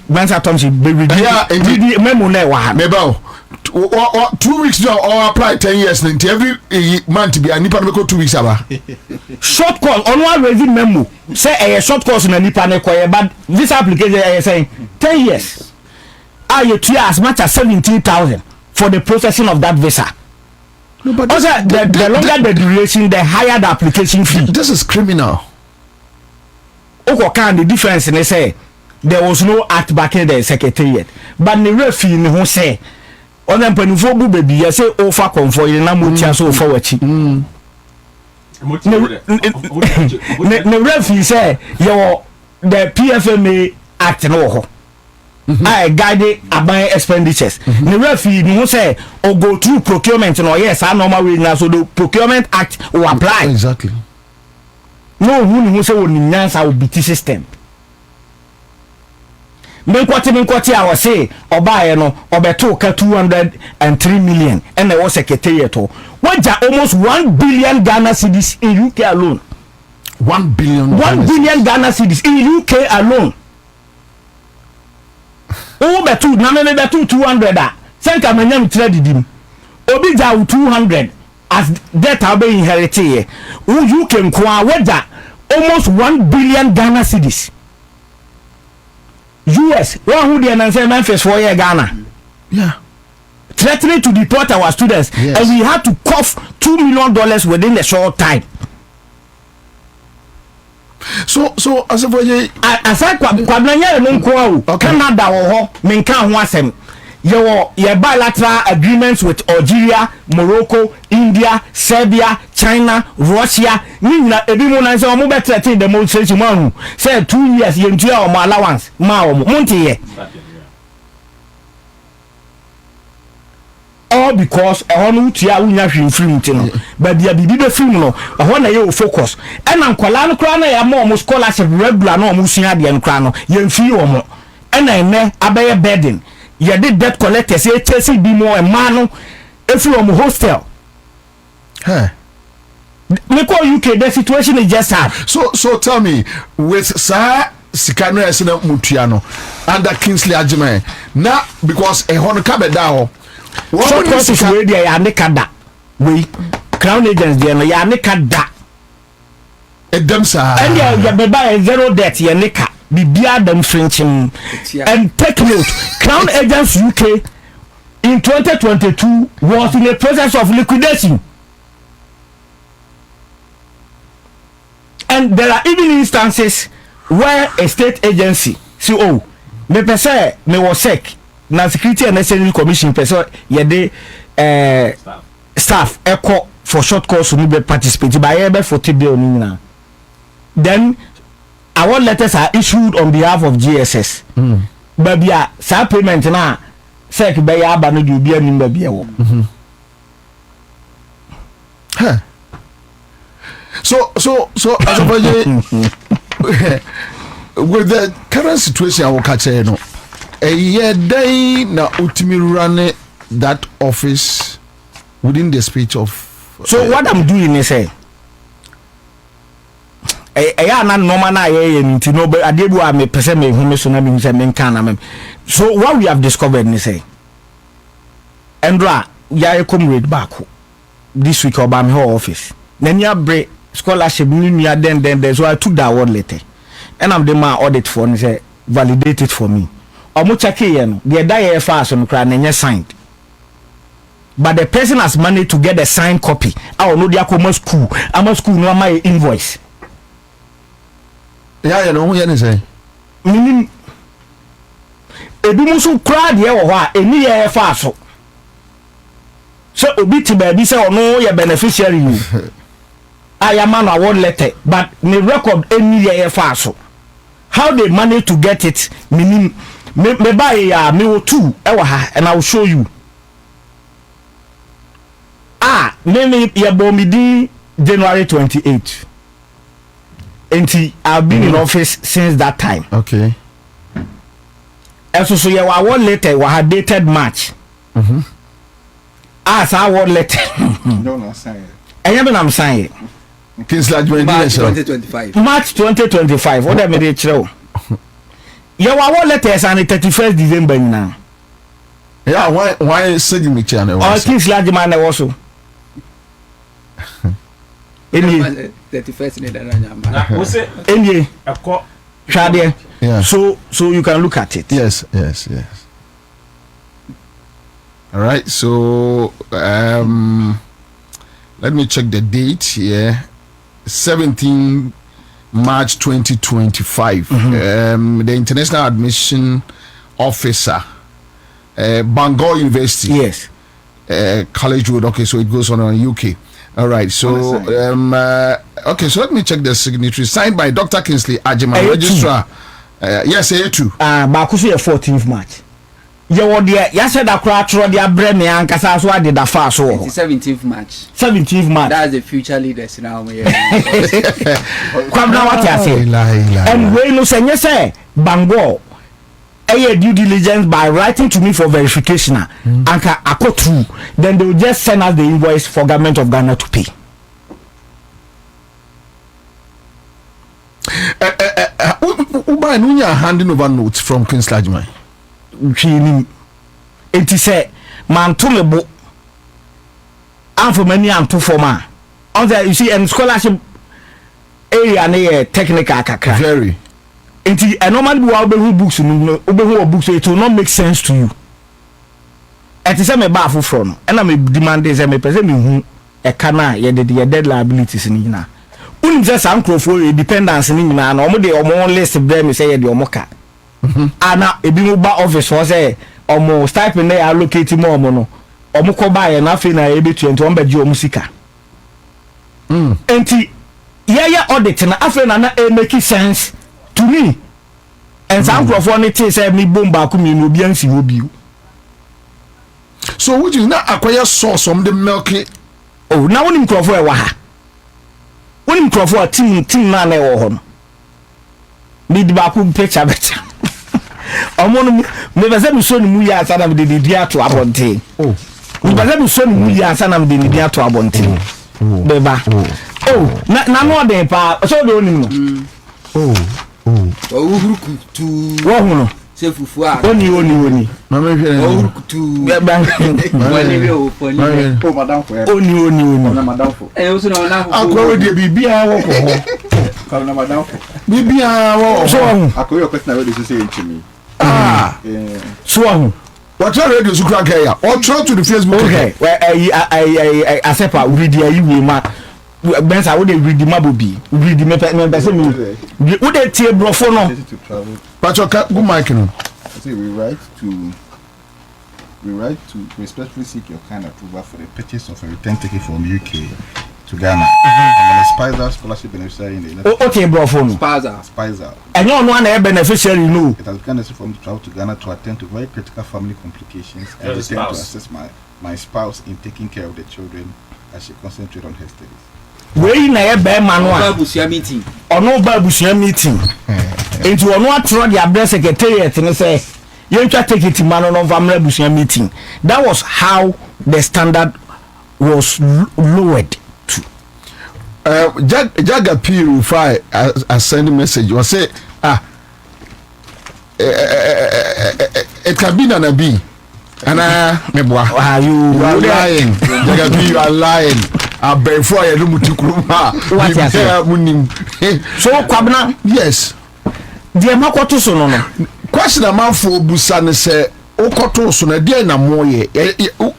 Mensa Thompson be ready memo na wa meba 2 weeks now or apply 10 years and every month be nipa no 2 weeks aba. Short course on one ready memo say a short course na nipa na koye but this application saying 10 years are you to as much as 17,000 for the processing of that visa. No, but also the longer the duration the higher the application fee. This is criminal. The difference in say there was no act back in the secretariat but the referee in who say on them when you baby you say offer comfort you na mutia so for wachi the referee say your the PFMA act no ho I guide about expenditures the referee who say or go through procurement no yes I normal way na so the procurement act will apply exactly. No who say won nyansa will BT system. Menkwati I was say obaye no obeto ka 203 million and there was secretariat to waja almost 1 billion Ghana cedis in UK alone. 1 billion 1 billion Ghana cedis in UK alone. O betu na me betu 200 a senka manyam trade dim obi ja 200 as that will be inherited who UK kwa waja almost 1 billion Ghana cedis. US, one who they say Memphis for year Ghana. Yeah. Threatening to deport our students, yes. And we had to cough $2 million within a short time. So as if as I kwabnanya no kwa Canada wo ho menka ho asem your bilateral agreements with Algeria, Morocco, India, Serbia, China, Russia. Nina ebi mo na say o mo be threaten demonstration man say 2 years yentua o mo allowance ma o mo ntiye. All because ehon utia unya hwe film ti no but dia bibi be film no ehon na ye focus e na nkwala no kra na ya mo scholarship regular na o mo sua de no kra no ye mfi o mo e na ene abaye burden ye did debt collectors ye chase bi mo e ma no e from hostel. Me call UK the situation is just hard. So tell me with sir Sikano esina mutua no under Kingsley Agyeman na because ehon ka be da ho what process we dey ya ne kada we crown agents dey no ya ne kada edem sa and ya be buy zero debt ya ne ka bibia dem frenchim and take note crown agents UK in 2022 was in a process of liquidation. And there are even instances where a state agency say oh me pese me was sick na security and national commission pese ye de staff echo for short course no be participate by ebe 40 bill ni na then our letters are issued on behalf of GSS babia sa payment na sec be ya aba no de obi anim babia wo So as of with the current situation I will catch no a year day na ultimate run that office within the speech of so what I'm doing is say na normal na nti no adebu a me pese me hu me so na me say me kan na me so what we have discovered ni say Endra ya comrade back this week oba me office na nya bre scholarship ni then so I took that award letter and I'm the man audit for and say validate it for me omo check here no the die fast on cra na signed but the person has money to get a signed copy I no dia come school am school no my invoice yeah no here say minim ebi musu cra de wo ho a eni ye fast so obi ti ba bi say ono ye beneficiary you I am an award letter, but me record any year fast. How they manage to get it, meaning me buy me too, and I will show you. Maybe you bomb January 28th. And I've been in office since that time. Okay. And so you were one letter, we had dated March. As I one letter. No, saying. I'm saying. March 2025. March 2025. What am I show? You were one letters on the 31st December now. Yeah, why signature channel? Or King's large man also. Any 31st. What's it? any A call. Shadia. Yeah. So you can look at it. Yes. All right. So let me check the date here. 17 March 2025. The international admission officer, Bangor University. Yes. College Road. Okay, so it goes on UK. All right. So okay. So let me check the signature. Signed by Dr. Kingsley Ajiman, registrar. Yes, A2. Bakusu 14th March. You were there. You said that crowd through the Bremy and Casa, so I did that fast. So 17th March. 17th March. That's the future leaders now. Come now, what you say? And when you say Bangor, a due diligence by writing to me for verification, and I go through, then they will just send us the invoice for government of Ghana to pay. Uba and Unya handing over notes from Queen's Lajman. It is a man to me book. And for many and to former. On there, you see, and scholarship area near technical kakra. Very. Inti a normal who books books, it will not make sense to you. It is a me baffle from, and I may demand this and me present me a cana, ye dead liabilities in Ina. Just uncle for dependence in Ina, and more list of them say the Omoka. Ana a bimuba office was a almost type in there allocating more mono. Omoko buy enough in a able to enter on Bejo Musica. Enti yeah, audit and after making sense. To me, and some profanity said me boom back will be you. So would you not acquire sauce from the milky? Oh, now when him crop for a waha. When him crop for a team man or home. Need the back picture better. I'm one of never said so many years and I'm the dear to Abonte. Oh, never so many years and I'm the dear to Abonte. Beba. Oh, not more than pa. So don't oh. To Wono. Sefufua. Oni. Mama to Oni. Madam. And also now. I'll go with the BBA. Madam. BBA. So I call your question already to say to me. So What's your radio to crack here? Or throw to the Facebook. okay. Well, I said, read the Benz, I would read the Mabubi, read the member. Would they tear brofono? But you can't go, Mike. We write to respectfully seek your kind approval for the purchase of a return ticket from UK to Ghana. I'm a Spicer scholarship beneficiary in the okay, brofono. Spicer. And no one a beneficiary, no. It has become necessary for me to travel to Ghana to attend to very critical family complications and return to assist my spouse in taking care of the children as she concentrates on her studies. We na ebe manual meeting. Or no babusia meeting. Into one what throw the address secretariat and say you try take it to manual family busia meeting. That was how the standard was lowered to. Jaga Piru Fry a send message was say it can be an abi. And you are lying. Jaga you are lying. Before I look to Kuruma, so Kwabna, yes. Dear Makoto Sono. Question a man for Busan say, Okoto Sona, dear Namoye.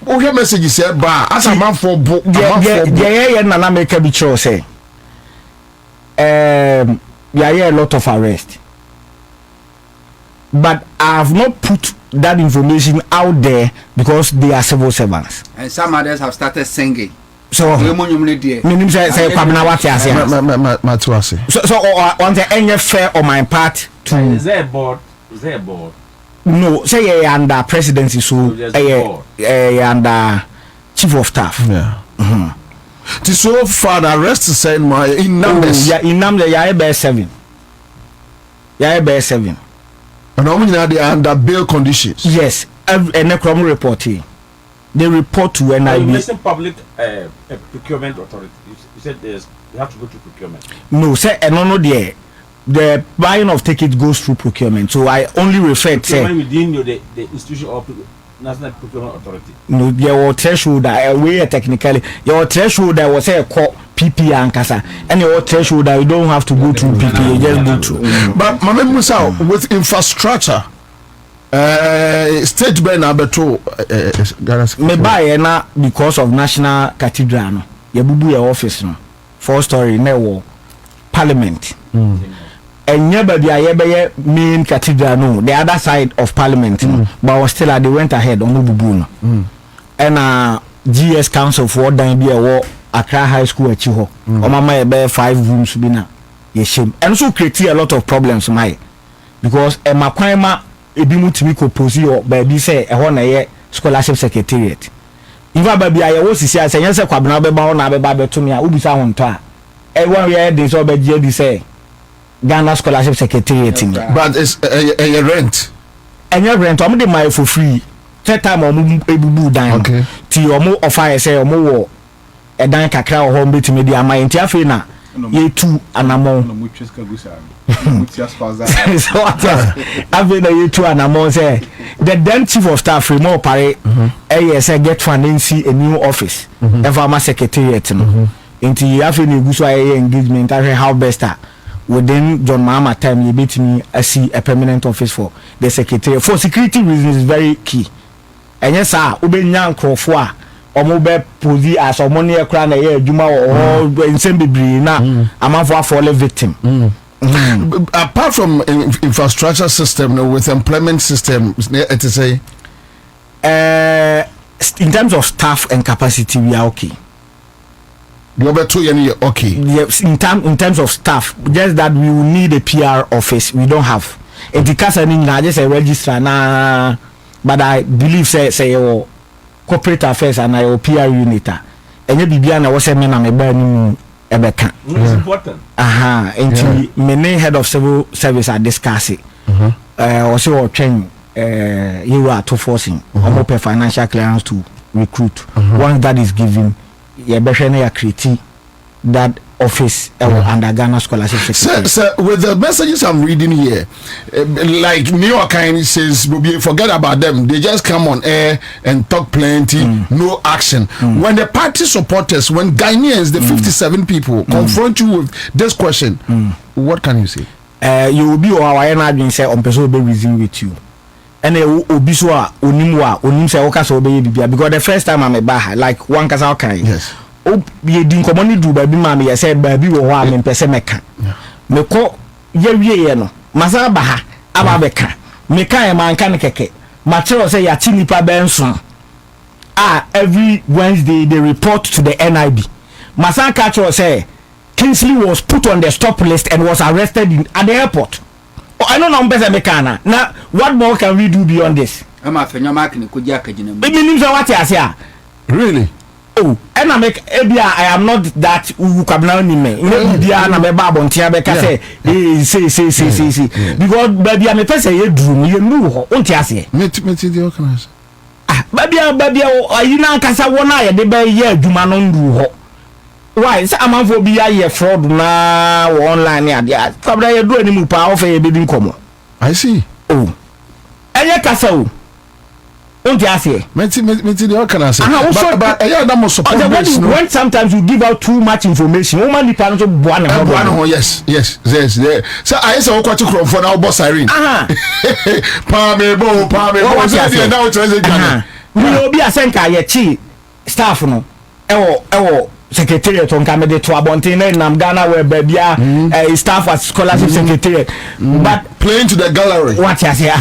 Okay, message said, Ba, as a man for book, yeah, Nana make a bicho say. Yeah, a lot of arrest. But I have not put that information out there because they are civil servants. And some others have started singing. So meaning say Kwabena what you say. So on the any fair on my part to Is there a board? no say under presidency so under chief of staff. Yeah. So far, the rest is saying in numbers. Yeah, in numbers, yeah, bear 7. Yeah, bear 7. And how many are they under bail conditions? Yes, and the crime reporting. They report to You NIB. mentioned public procurement authority. You said you have to go to procurement. No, sir, and no, the buying of tickets goes through procurement. So I only refer to within the institution of National Procurement Authority. no, your threshold, way technically, your threshold that was a call PP and Kasa, and your threshold that you don't have to go through PP, you just go through. But Mama Musa, with infrastructure, state Ben Abeto, Me buy na because of National Cathedral, no, you bubu your office, no, 4-story, no, Parliament. And never be a main cathedral, no, the other side of Parliament, no, but was still they went ahead on Ububu, and GS Council for then be a war Accra High School at Chiho, or Mama bear 5 rooms be now, yes, shame, and so create a lot of problems, my because a Makwama a bimutimi posi or baby say a 1 year scholarship secretariat. If I baby I was say as a yes, a quabna beba na beba to me, I will be sound to a 1 year this or be say Ghana scholarship secretariat, but it's a rent. And your rent, I'm the mile for free. Third time or bubu down. Okay. Ti or more of I say or more a dan kakra or home bit media my interfina. Ye 2 and among. So I've been a year 2 and among say the then chief of staff more pare say get financing a new office. A farmer secretariat. Into you have any good engagement how best within John Mahama time you beat me see a permanent office for the secretary for security reasons is very key. And yes sir ube nyan krofo or mobile posi as or money ekra na ye adwuma or nsem bebre na amanfo fall victim. Apart from infrastructure system with employment system it is a in terms of staff and capacity we are okay. Okay. Yes, in terms of staff, just that we will need a PR office. We don't have. In the case of just a registrar na, but I believe say your corporate affairs and your PR unit. And you be na was a man and a burning ebeka. It's important. Into many head of civil service are discussing. Also train you are to forcing or financial clearance to recruit. Once that is given. You better create that office under Ghana Scholarship Secretary. So, with the messages I'm reading here, like New York says, forget about them. They just come on air and talk plenty, no action. When the party supporters, when Ghanaians, the 57 people, confront you with this question, what can you say? You will be our energy say on person will be reason with you. And obiswa onim say okasa obeye bibia because the first time I'm a baha like one kasa okay yes ye din komoni du ba bi ma me say ba bi wo ho a me pese meka me ko ye wie no masa baha aba beka me kan man kan keke ma tell say ya ti nipa benson every Wednesday they report to the NIB masa catch say Kingsley was put on the stop list and was arrested at the airport. I don't know mekana. Now, what more can we do beyond this? I'm a phenomenon. Could you imagine? What I say? Really? Oh, and I am not that who come now in me. Because baby, I'm a person you drew you know what I say. The organizer. Baby, you know, Casa one eye, the bay year, Jumanon do. Why? I'm for be a fraud now online. Yeah, probably you do any more power for a bidding come. I see. Oh, and your castle. Don't you say? The organizer. But when sometimes you give out too much information, woman depends on one. Yes. So I saw what you call for now, boss Irene. Palmebo. We will be a senka ye chi staff no. Secretariat on Camede to Abontine and Ghana where baby staff as scholarship secretariat. But playing to the gallery. What you say?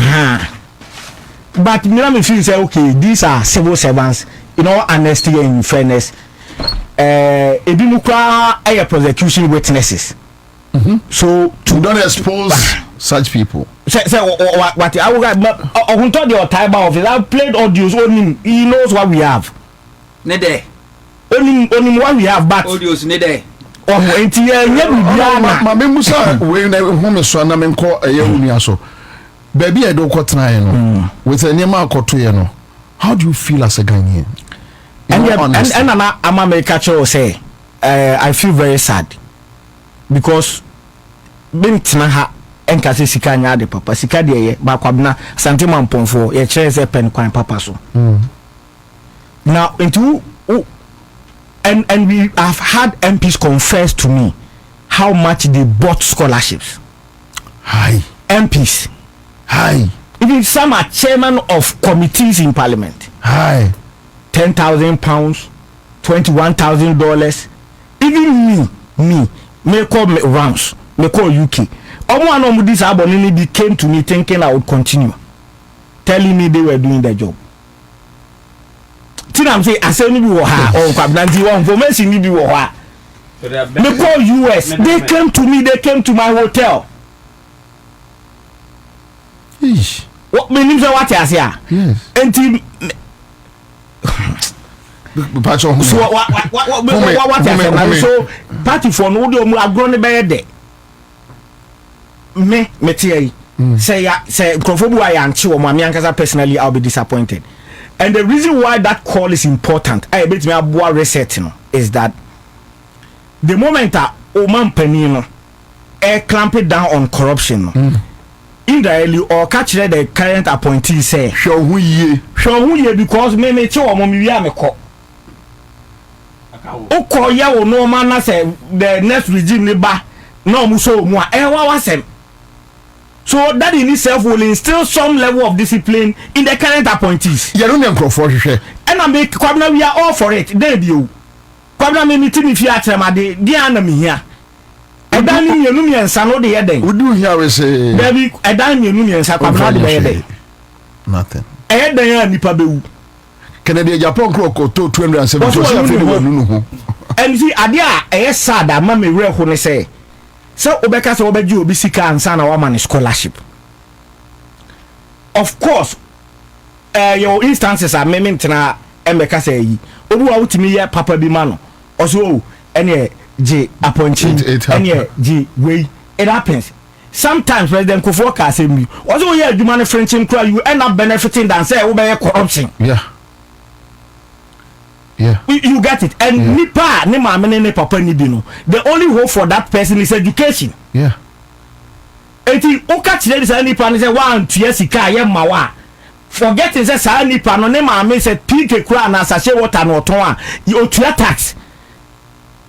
But me feel say okay, these are civil servants, in all honesty and fairness. Ebimukra a prosecution witnesses. So to don't expose such people. Say what I will get the Otaiba office. I've played audios on him. He knows what we have. Nede. only what we have but audios ne there enti nya bibia ma me musa we na home so na me nko eye uni aso baby e do kwotena ye no with anyama akoto ye no how do you feel as a Ghanaian and I'm make catcher say I feel very sad because bintena ha enka se sika nya de papa sika de ye ba kwabna santima mponfo ye chere se pen kwan papa so now into and we have had MPs confess to me how much they bought scholarships. Hi MPs. Hi. Even some are chairman of committees in parliament. Hi. £10,000, $21,000. Even me call me rounds, me call UK. One of these abonini came to me thinking I would continue, telling me they were doing their job. I'm saying I say ni bi wo ha or kwabnanti one information ni bi wo ha. Me call US, they came to me, they came to my hotel. Ish. What me say what you say? Yes. Enti so what so party for no do agro ne be de me tie say Nkrofo I am chi wo ma me ankasa personally I'll be disappointed. And the reason why that call is important, I bet me aboa reset no, is that the moment that Oman Penino clamp it down on corruption, indirectly or catch the current appointee say, show who ye because me cho mo mi me ko. O ko ya wo no man na say the next regime ne ba no mu so mu a wa wasem. So that in itself will instill some level of discipline in the current appointees. You don't Nkrofo hwehwe. And I make Kwabna we are all for it. There be you. Kwabna me meeting if you atrema de dia me here. Edan ni yenu mi ensa no de yeden. We do here we say. There be edan yenu mi ensa Kwabna de yeden. Nothing. Edan ya nipa bewu. Canada Japan clock to 270 so say fe wonu ho. And see adia e sad ama me we ho ne say. So obeka so obeji obi sika ansa na wa man scholarship. Of course, your instances are mementena emeka say yi. Obi wa utimi ye papa bi ma no. Also ene J appointment ene J way it happens. Sometimes President Kufuor ka say me. Also ye aduma ne friendship kra you end up benefiting than say we be corruption. Yeah. Yeah. You get it. And nipa ne ma ne papa ni bi no. The only hope for that person is education. Yeah. Eti o ka chire say nipa ne say wan tua sika ye ma wa. Forgetting say sa nipa no ne ma me say PK kura na sachet water no ton a o tua tax.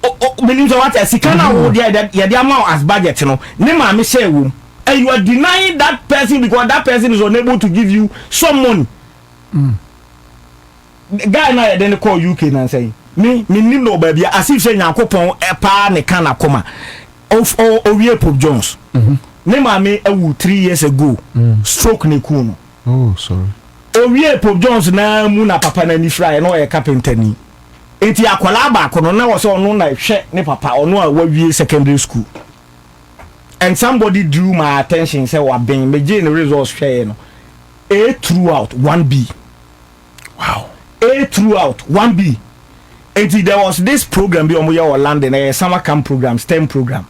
O meaning so what sika na wo dey ye dey amount as budget no. Ne ma me say wo. And you are denying that person because that person is unable to give you some money. Guy na then call UK and say me no baby as if say Nyankopon pa ne kan akoma of Owie Pope Jones ne ma me ewu 3 years ago stroke ne ku no. Oh, sorry. Owie Pope Jones na mu na papa na ni fry no ye carpenter ni enti akwala ba ko no na wo so no na hwe ne papa ono a wawie secondary school and somebody drew my attention say wa ben me je ne results hwe no A throughout 1B. Wow. A throughout 1B. And there was this program be omo ya London a summer camp program, STEM program.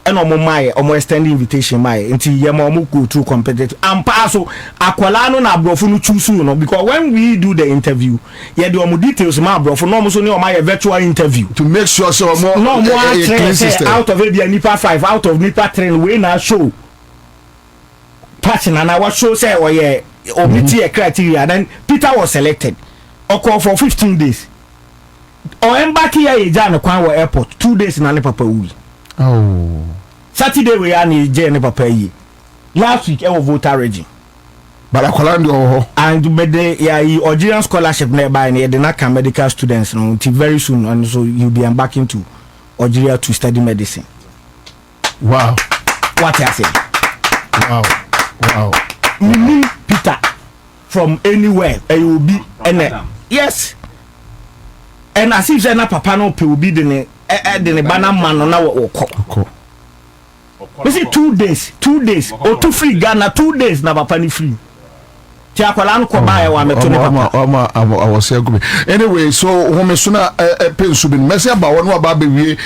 And omo my omo extending invitation my until yema omo go through competitive. And paso akwala no na brofo no choose no because when we do the interview, yeah the omo details ma brofo no omo so ne omo virtual interview to make sure so more no more out of it nipa 5 out of nipa 10 we na show. Patching and I was show say oh yeah omiti a criteria then Peter was selected. Or for 15 days. Or embark here in Kwan airport 2 days in an papa. Oh. Saturday we are in Jane papa. Last week I was voter regime. But I call and the Algerian scholarship nearby near the NACA medical students until very soon and so you'll be embarking to Algeria to study medicine. Wow. What I say? Wow. Peter from anywhere you will be yes. And as if na papa no pe obi de ne banana man no na wo ko. We say 2 days or 2 free Ghana 2 days na papa ni free. ti akwala no ko ba ya wa meto ne papa I was here. Anyway, so when me suna pensu bin message about one about be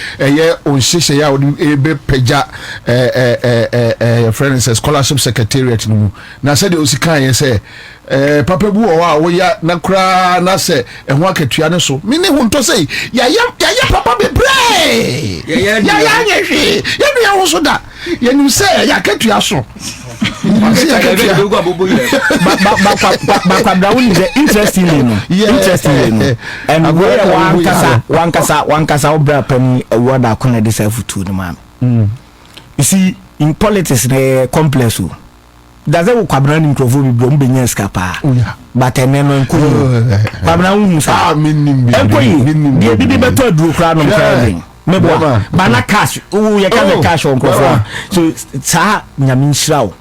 on sheshe ya be peja friend says scholarship secretariat no na said o sika ye say papa bu o ya na kra na say e ho akatua ne so me ne ho to say ya papa be pray ya nyehwe ya no ya ho so da ya nim say ya akatua so interestingly and one kasa obra pani award akona deserve to the man. You see, in politics the complex does it kwabra ni microphone bi bro mbenya skapa but eneno nko kwabra wu musa enko bi beto aduro kra no mkra mebo bana cash ye ka cash on microphone so sa nyame nshirawo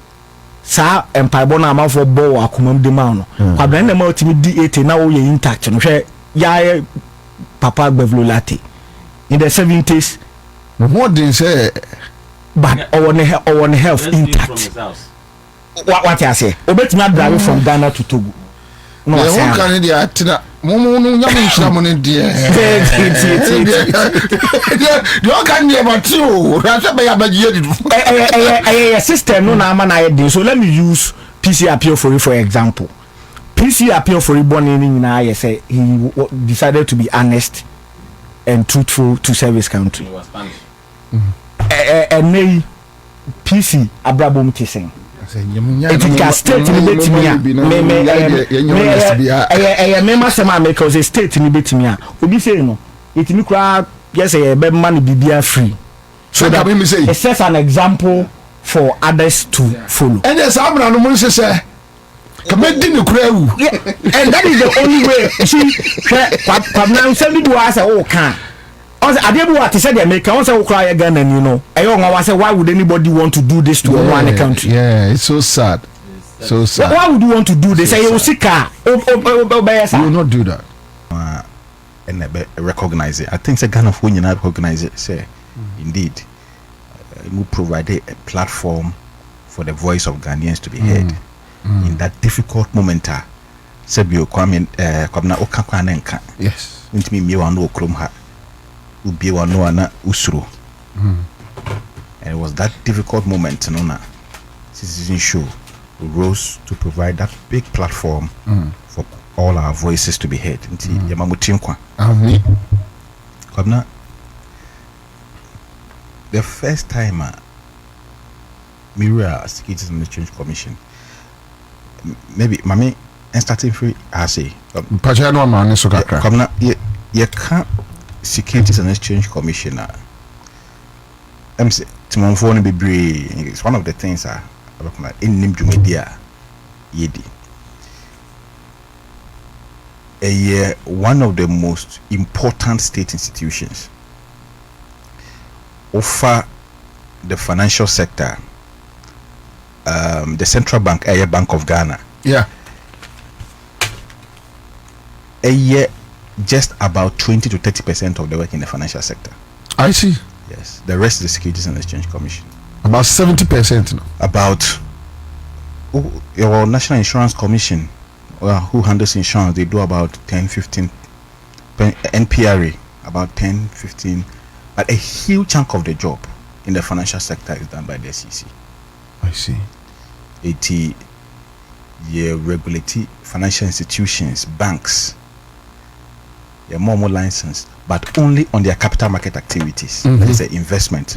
sa empire na amafo bo akomam de ma no kwabra na ma otimi di 80 na wo ye intact no hwe ya papa gbevlolate in the 70s what they say but our health intact what you say obetimi drive from Ghana to Togo no say what can dey atina mumu no nyam nshira mo ne de you can never too rasa be ya bagie di system no na ama na ye so let me use PC appeal for example. PC appeal for born in na say he decided to be honest and truthful to serve his country. And PC abrabom tisen it state ni betimia me masema make us state ni betimia obi say no etimi kura yes e be man bibia free so that it sets an example for others to follow. And yes amna no mun say kamedi ni kura wu and that is the only way see kwabna say bi do as o kan Adebu what said they make once I cry again and you know. I say why would anybody want to do this to one country? Yeah, it's so sad. So sad. Why would you want to do this? Say you see car. You will not do that. And recognize it. I think the Ghana when you not recognize it, say indeed we provided a platform for the voice of Ghanaians to be heard in that difficult moment. Sebio Kwame Kwabna Okakwa Nenka. Yes. Intimi mi wano okrom ha. Ubi wano ana usuru. And it was that difficult moment, no, Citizen Show rose to provide that big platform for all our voices to be heard. The first time Mira Citizen Exchange Commission, maybe Mami and starting free, I say, Pajano man, so you can't Securities and Exchange Commissioner. It's one of the things in Nimjumedia Yedi. One of the most important state institutions offer the financial sector, the central bank, Bank of Ghana. Yeah. Just about 20 to 30% of the work in the financial sector. I see. Yes, the rest is the Securities and Exchange Commission. About 70% now. About your National Insurance Commission, who handles insurance, they do about 10-15. NPRA about 10-15, but a huge chunk of the job in the financial sector is done by the SEC. I see. Regulatory financial institutions, banks. They're more licensed, but only on their capital market activities. That is the investment,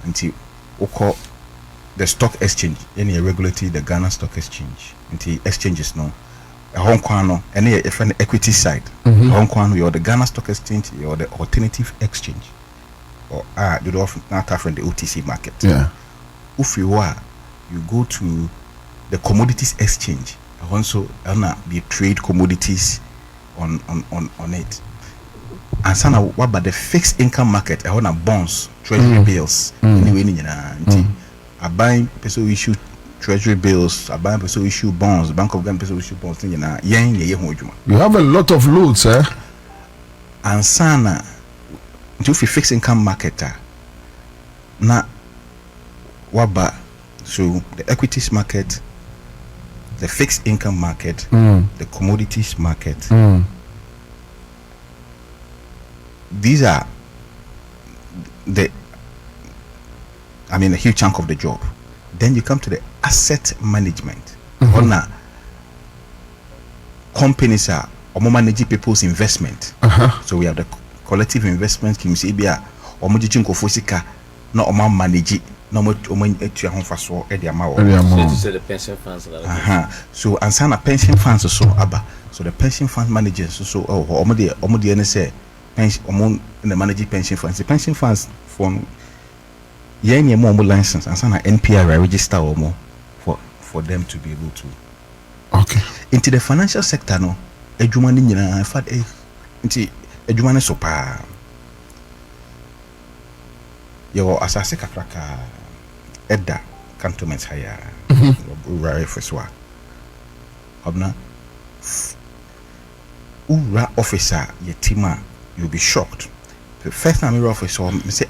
Until the stock exchange, any regulatory, the Ghana Stock Exchange, until exchanges, Hong Kong, any equity side, Hong Kong, you're the Ghana Stock Exchange, you're the alternative exchange, or you do not have the OTC market. Yeah. If you are, you go to the commodities exchange, also they trade commodities on it. And sana what about the fixed income market? I want bonds, treasury bills. Anyway, I buy person issue treasury bills. I buy person issue bonds. Bank of Ghana person issue bonds. You have a lot of loads, eh? And sana, if you fixed income market, na what about so the equities market, the fixed income market, the commodities market. These are a huge chunk of the job. Then you come to the asset management. Companies are managing people's investment. So we have the collective investment schemes. So and some pension funds also so the pension fund managers so say pension the managing pension funds. The pension funds from more license and some NPR register or more for them to be able to into the financial sector. No ejumani nyina in fact into ejumani sopa yo asase kakraka edda cantonment higher right for swa obna ura officer yetima you'll be shocked. The first time we officer me say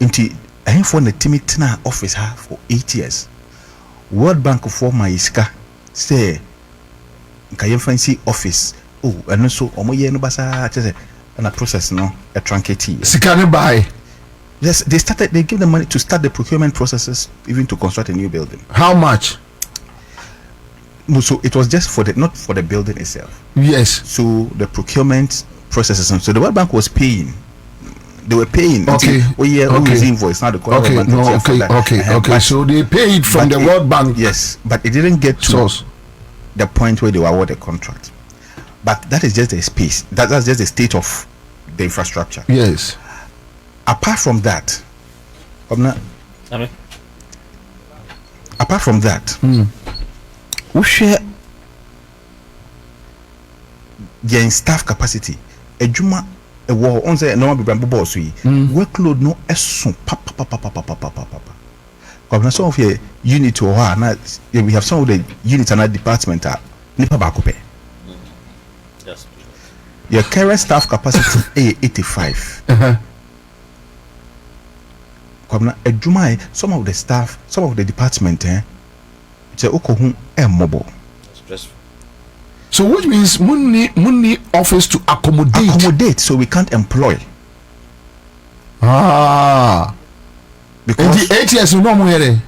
into I for the Timitina office for 8 years. World Bank for my iska say can you fancy office and also omoye no basa and a process no a truncate sikane buy. Yes, they give them money to start the procurement processes even to construct a new building. How much? No, so it was just for not for the building itself. Yes. So the procurement processes, so the World Bank was paying. They were paying. Okay. Invoice now the okay. So they paid from the World Bank. Yes, but it didn't get to the point where they were awarded a contract. But that is just the space. That's just the state of the infrastructure. Yes. Apart from that, we share the staff capacity. Ejuma on say no be brambo boss workload no eson papa. Some of your unit or we have some of the units and department are nipa bakope. Yes. Your current staff capacity is 85. Some of the staff, some of the department, it's a mobile. So which means money office to accommodate, so we can't employ. Because the 8 years no more here.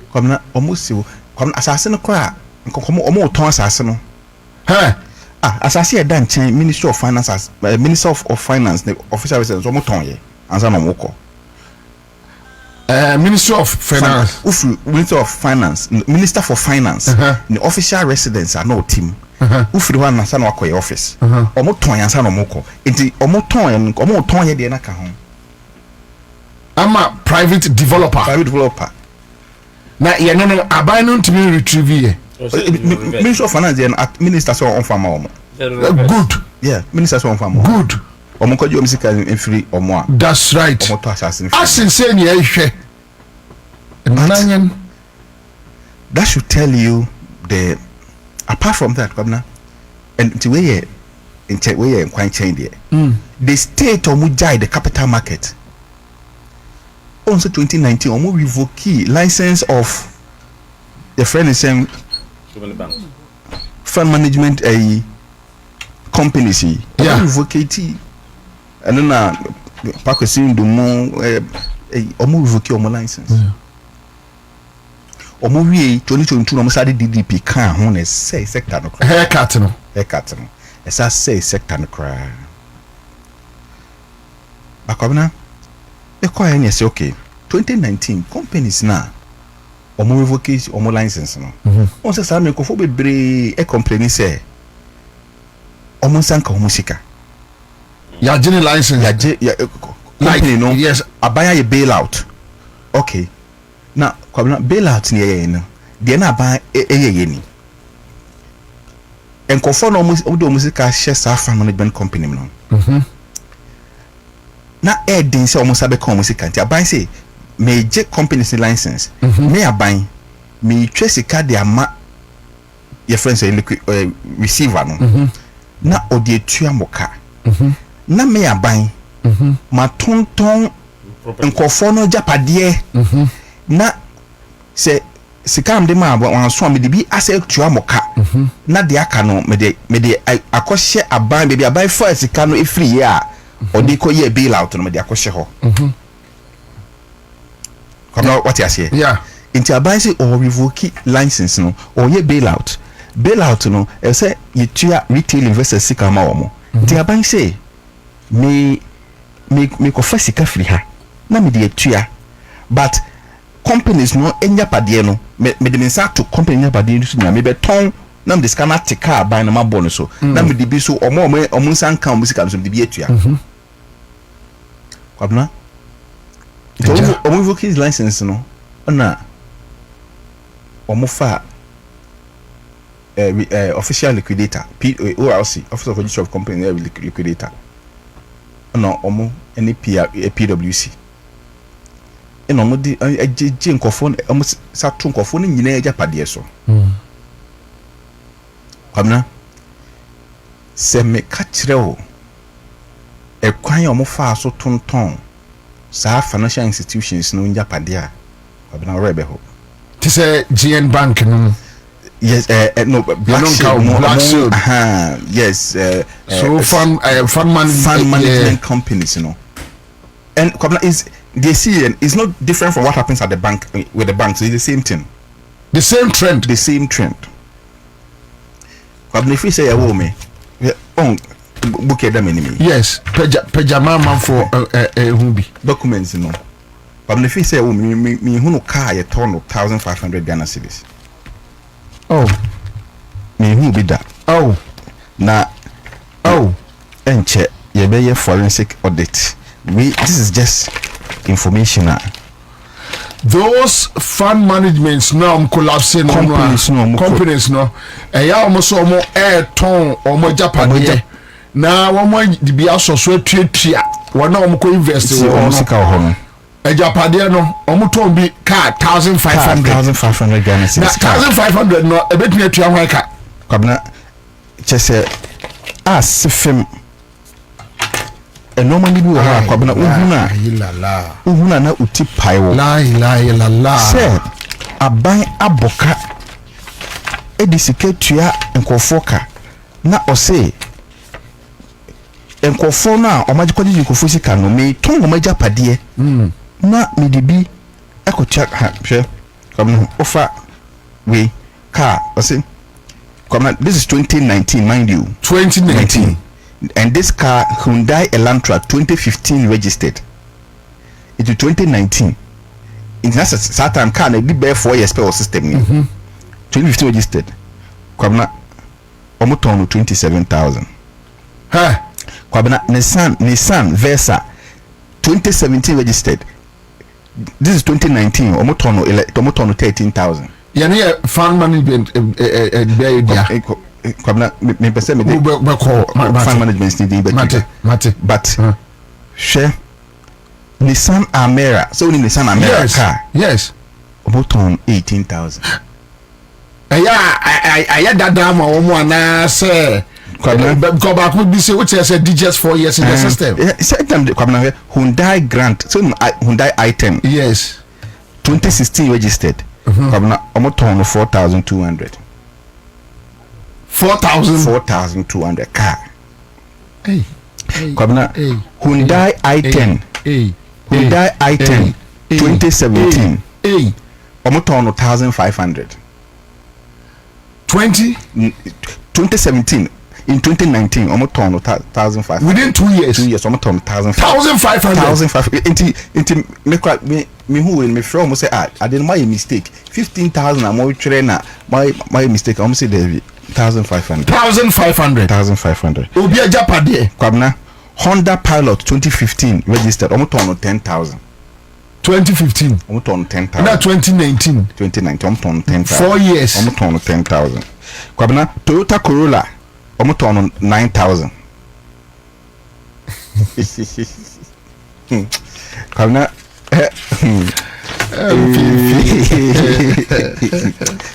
Almost assassin cry. Assassin. Assassin done change Ministry of Finance Minister of Finance, the official residence answer no moko. Minister of Finance. Minister of Finance, Minister for Finance. The official residence are no team. Ufiri wa na sana wako office. Omo ton yansa no moko. Enti omo ton ye de na ka ho. I'm a private developer. Na ye no abai no ntimi retrieve ye. Minister of Finance and Minister so on farm omo. Good. Yeah, Minister so on farm. Good. Omo ko jo msika free omo. That's right. Omo to assassin. Asin ye hwe. Nanyan. That should tell you the apart from that, Governor, and the way in quite change there. The state of Mujai, the capital market, also 2019, almost revoke license of the friend is saying fund management companies. Yeah, revoke it, and then Pakosin do more almost revoke your license. Omowie 2022 no mosade DDP kan ho na say sector no kra haircut no esa say sector no kra akobna e ko ya say okay 2019 companies na omo revoke omo license no on say sa me ko fo bebre e complain say omo sanka omo sika ya jeni license ya company no yes abaya ye bailout okay. Now, bailout near no, the na ban ni. And conform almost share fund management company no. Na din say almost abe come music can't buy say major companies license. Me aban me trace card the ama your friends say receiver no. Na odi etua moka. Na me aban ma tonton and conform no japade. Na say sikam de ma wan so me de bi ase tua moka na de aka no me de akɔhye aban be bi aban fa sika no efiri ye a odi ko ye bail out no me de akɔhye ho kama what you say yeah inti aban say o revoke license no or ye bail out no e say ye tua retail investors sika ma wo mo inti aban say me ko fa sika free ha na me de tua but companies no enya pade no me de mensa to company enya pade no so na me beton na me de scanner tika ban na mabɔ no so na me de bi so omo nsan kan musika no so de bi atua kwabna omo voke his license no na omo fa official liquidator PORC Office of Registrar of Company liquidator no omo any PWC eno mo di agye nkofo omo sato nkofo no nyina agya pade so kwamna se me ka kire o ekwan omo fa so tonton sa financial institutions no agya pade a kwabna rebe ho ti say GN Bank no yes no Blackstone yes so fund management companies you know and kwabna is the CN is not different from what happens at the bank with the banks. It's the same thing. The same trend. Kwabna if you say a woman, book them enemy. Yes, pejama for hubi documents, you know. Kwabna if you say a woman, me who no car a ton of 1,500 Ghana cedis. Oh, me who be that? Oh, and check ye be a forensic audit. This is just information. Those fund managements now collapsing companies no ya almost almost air ton almost Japan na one the be also so tuatua one na ko invest no e Japan no omoton bi car 1,500 Ghana cedis 1,500 no e betumi atua hwan ka kwabna chese asifem normally bi wa kwabna uhuna na uti paiwo la ilaha se aban aboka edisike tua enkofoka na ose enkofo na omagikodi nkofo sika no me ton omaja pade na medibi ekotia hwe kwabna ofa we car ose kwabna this is 2019 mind you 2019 and this car Hyundai Elantra 2015 registered into 2019 in that time car na be bare 4 years per system 2015 registered kwabna omoton 27,000 kwabna Nissan Versa 2017 registered this is 2019 omoton 13,000 yani fund management kwabna me pese me fund management need but share Nissan Almera so ni Nissan Almera car yes about 18,000 aya dada ma omo ana say kwabna go back would be say what you said just 4 years in the system say them kwabna Hyundai Grant so Hyundai item yes 2016 registered kwabna almost 4,200 4,200 car. Kwabna Hyundai i10 Hyundai i10 2017 omoton 1,500 2017 in 2019 omoton 1,500 within 2 years omoton 1,500 into me who in me from say I didn't my mistake 15,000 am we train na my mistake I'm say there 1,500 obi ajapade kwabna Honda Pilot 2015 registered omoton 10,000 2015 omoton 10,000 na 2019 omoton 10,000 4 years omoton 10,000 kwabna Toyota Corolla omoton 9,000 kwabna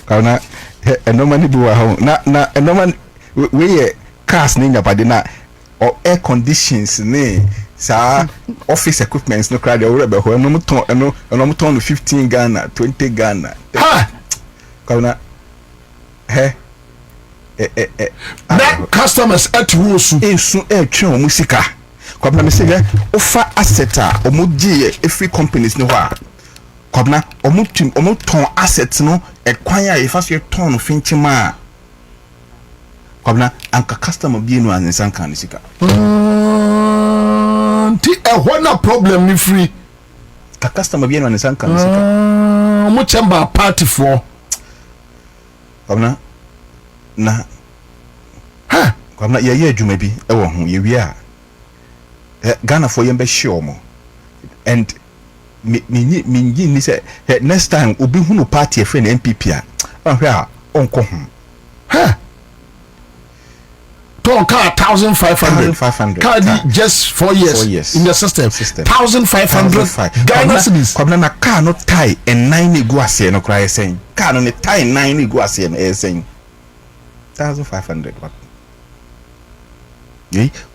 kwabna normally be na normal we cars ni nyapade na or air conditions ni sa office equipments no crowd we be ho no muton 15 Ghana 20 Ghana Kwabena that customers at Rosu ensu etwe o musika kwabena me say ofa asset a omogie every companies ni ho a kwabena omoton asset no ekwan a ifa so ton no finchima a kwabena anka customer bi no ansan kan sika ti na problem ni free ka customer bi no ansan kan sika mo chamba party for kwabena na kwamna ye adwuma bi e wo ho ye wi a Ghana for yembe show mo and me ni say next time obi hu no party e friend NPP a ahwe a onko ho to car 1500 car just 4 years in the system 1500 Ghana cedis kwamna na car no tie and 9 egu ase no cry saying car no tie 9 egu ase no saying 1500 but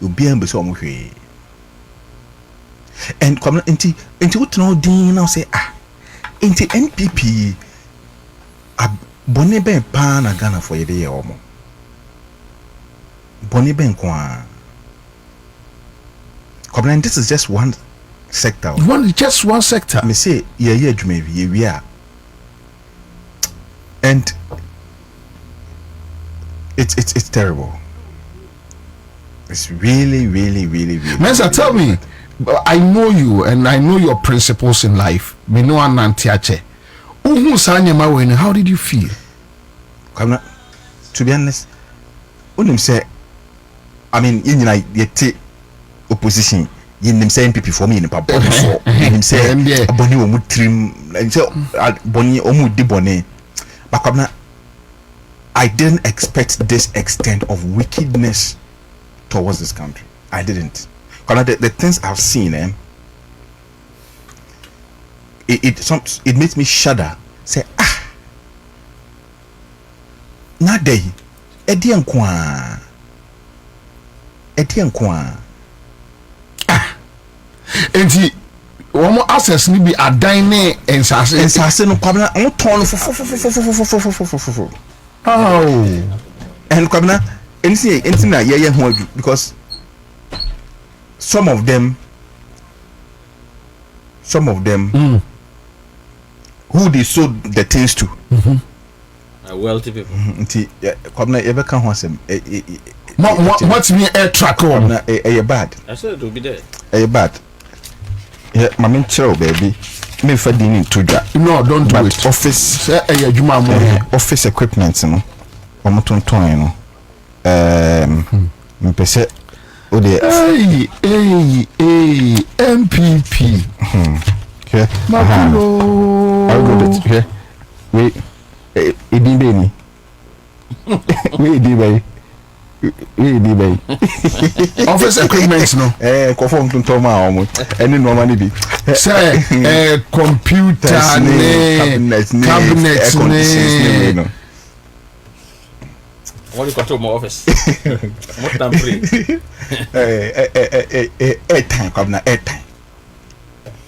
obi am be so mo hwe and kwamna enti what no din now say enti NPP bone ben pa na Ghana for ye dey omo bone ben kwa kwamna this is just one sector just one sector me say ye adwuma bi ye wi a and it's terrible. It's really. Mensa, tell me, I know you and I know your principles in life. Me know anantiache. How did you feel? To be honest, unim say, I mean, you know, the opposition. You say NPP for me in Papa. You say Boni omu trim. You say Boni omu di boni. But I didn't expect this extent of wickedness towards this country. I didn't. The things I've seen, it makes me shudder. Say, na day, Edian kwa. Enti, one more access ni be a dining and sase no kwabena on turn for. Oh, and kwabena anything na ye ho because some of them who they sold the things to wealthy people. Nti kwabena ye be kan ho asem what me air track on bad. I said it will be there. Bad. Yeah, mama chill baby. Me for dinin to ja. No, don't do it. Office office equipment no. Omo tonton no. Me pese o de MPP. Okay. Makulo. I go that here. We edin be ni. We edin be. Office equipment no conform to toma omo any normal ni bi say computer cabinet no what you control my office more than free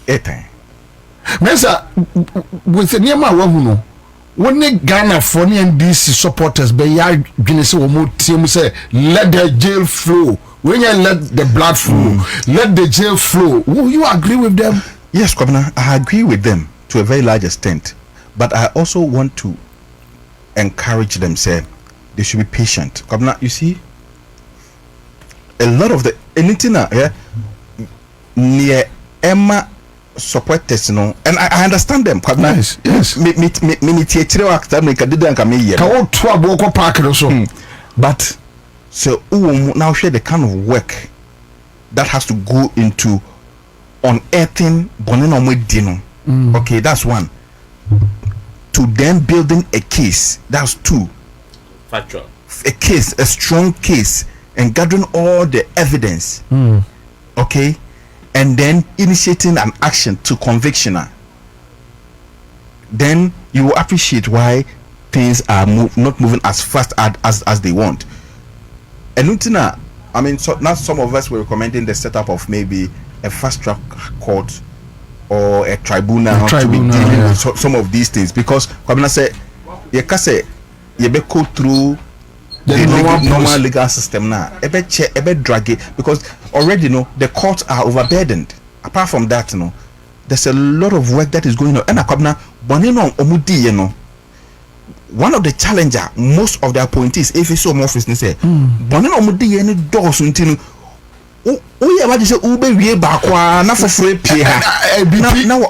airtime Mensa with the name wa hu no when Ghana for the NDC supporters be ya dwene se wo mo team say let the jail flow when you let the blood flow let the jail flow. Will you agree with them? Yes, Governor, I agree with them to a very large extent, but I also want to encourage them, say they should be patient. Governor, you see a lot of the anything near Emma supporters no, and I understand them. Yes. But so now share the kind of work that has to go into unearthing bonino. Okay, that's one. To then building a case, that's two. Factual. A case, a strong case, and gathering all the evidence. Okay, and then initiating an action to conviction. Then you will appreciate why things are not moving as fast as they want. And I mean, so now some of us were recommending the setup of maybe a fast track court or a tribunal to be dealing with some of these things, because Kwabena said you can say you be go through the normal legal system now. Ebe drag it because already the courts are overburdened. Apart from that, there's a lot of work that is going on. And one of the challenger, most of the appointees, if it's so more business, say,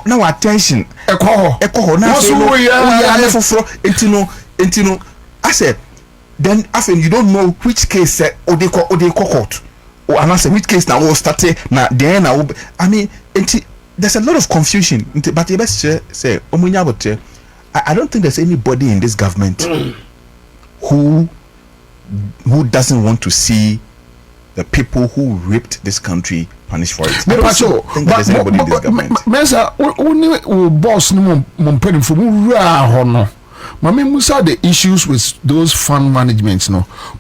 now attention. I said, then after you don't know which case they court or answer which case now will start now then I mean there's a lot of confusion, but you best say I don't think there's anybody in this government who doesn't want to see the people who raped this country punished for it. I don't think there's anybody in this government. Boss Mami Musa, the issues with those fund managements,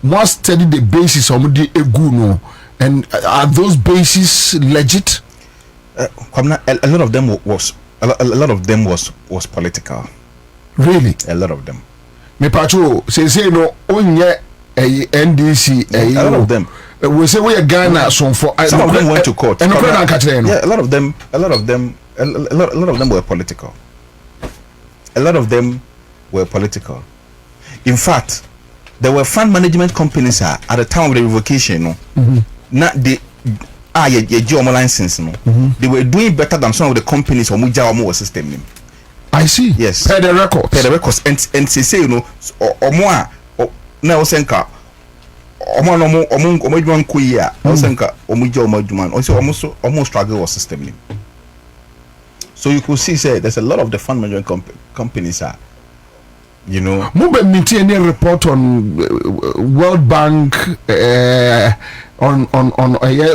must study the basis of the egu, and are those bases legit? A lot of them was political. Really, a lot of them. Me pacho say no onye NDC. A lot of them. We say we are Ghana. Some of them went to court. And yeah, a lot of them were political. A lot of them were political. In fact, there were fund management companies at the time of the revocation. Not the license. They were doing better than some of the companies on which our system. I see. Yes. Per the records. And they say or more now senka omo kuya senka almost struggle with system. So you could see say there's a lot of the fund management companies are Mube meeting any report on World Bank on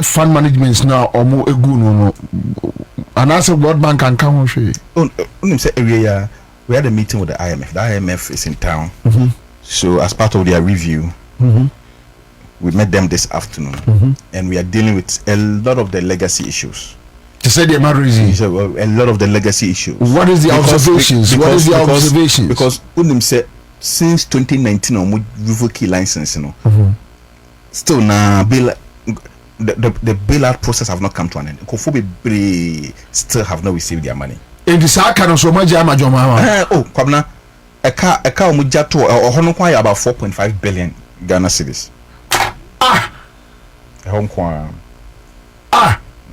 fund management now or more egu and as a World Bank can come say area we had a meeting with the IMF. The IMF is in town. So as part of their review, we met them this afternoon, and we are dealing with a lot of the legacy issues. To say the easy. A lot of the legacy issues. What is the observations? Because Unim said since 2019 on revoke license, still now the bailout process have not come to an end. Kofobe still have not received their money. In the Saka so much Kwabna a car mujato or Honokwa about 4.5 billion Ghana cedis.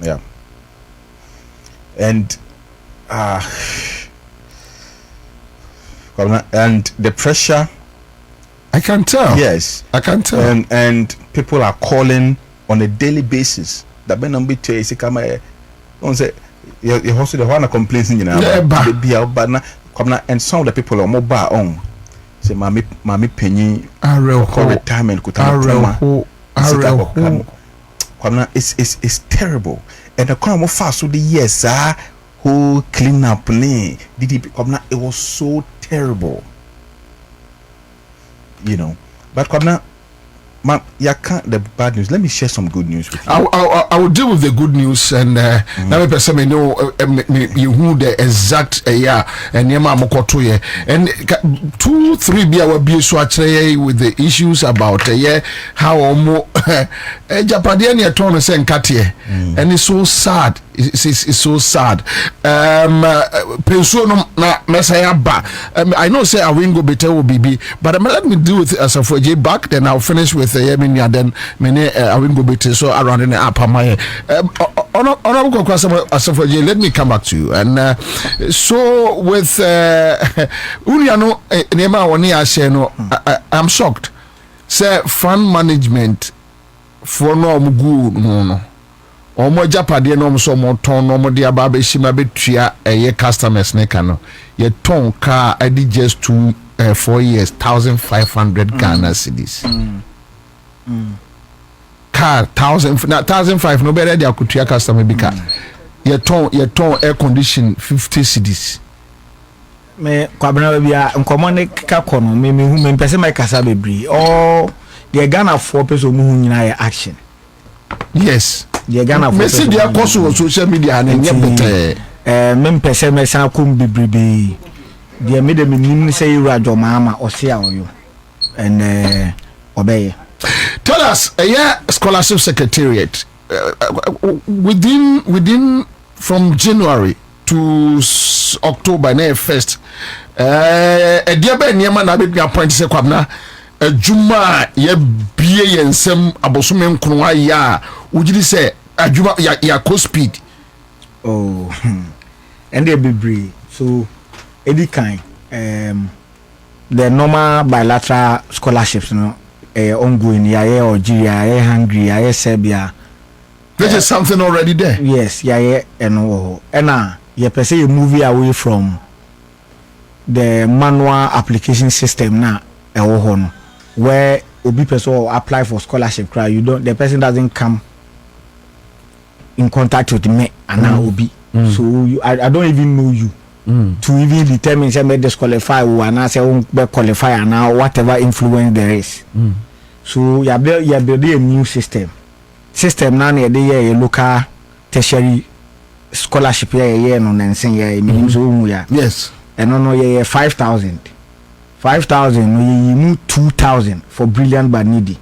Yeah. And the pressure I can tell. Yes, I can tell. And people are calling on a daily basis. The benumbi to is come on say you also the one complaints in and some of the people are mobile on say mami penny retirement it's terrible. And the crime of fast so the years who clean up it was so terrible, but the bad news. Let me share some good news with you. I will deal with the good news and now me person me know you who the exact and yema mokoto ye and 2-3 be our be so actually with the issues about how omo Japadian ya turn say nkate and it's so sad. It's so sad. Pension na mesaya ba. I know say I will go better will be, but let me deal with Asafoje back. Then I'll finish with Yeminia. Then many I will go better. So around in the upper my honorable Asafoje. Let me come back to you. And so with Uniano Nema Wani Asheno, I'm shocked. Say fund management for no mugu no. Omo japade no so mo ton no mo dia ba be shima betua customers ne ka no ye ton car I did just 4 years 1,500 Ghana cedis. Car 1,500 no better dia kutua customer bi ka ye ton air condition 50 cedis. Me kwabena bia nkomo ne ka kono me hu me pese me kasa bebri oh the Ghana 4 person mu hu nyina ye action. Yes. The Ghana message dia koso on social media na nye better mem pese me san kum bibribi they made them in say Rajo Mahama or say you and obey. Tell us, a year scholarship secretariat within from January to October na first a dear ben yama na be appoint se kwabna adwuma ya bie yensem abosume nkonwa ya ugiri se adwuma ya co speed. Oh, and they be brave. So any kind the normal bilateral scholarships, you know, ongoing, yeah, Algeria, Hungary, Serbia. This is something already there. Yes, yeah, and you per se movie away from the manual application system now, where obi person apply for scholarship, you don't, the person doesn't come in contact with me and now obi. So I don't even know you. To even determine say me disqualify or and say be qualify and now whatever influence there is. So you build a new system now near the local tertiary scholarship here no nensing here so yes and no 5,000 no you move 2,000 for brilliant but needy.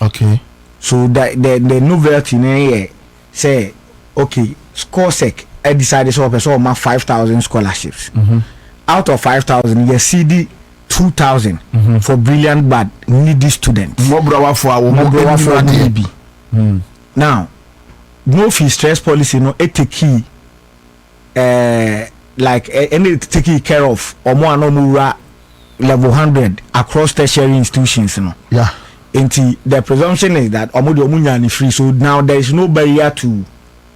Okay, so that the novelty here say okay score sec I decided so person my 5,000 scholarships. Out of 5,000 you CD 2,000 for brilliant but needy students. More brawa for our maybe. Now no fee stress policy no it take key like any taking care of or more no more level 100 across tertiary institutions, you know. Yeah. And the presumption is that omunya free, so now there is no barrier to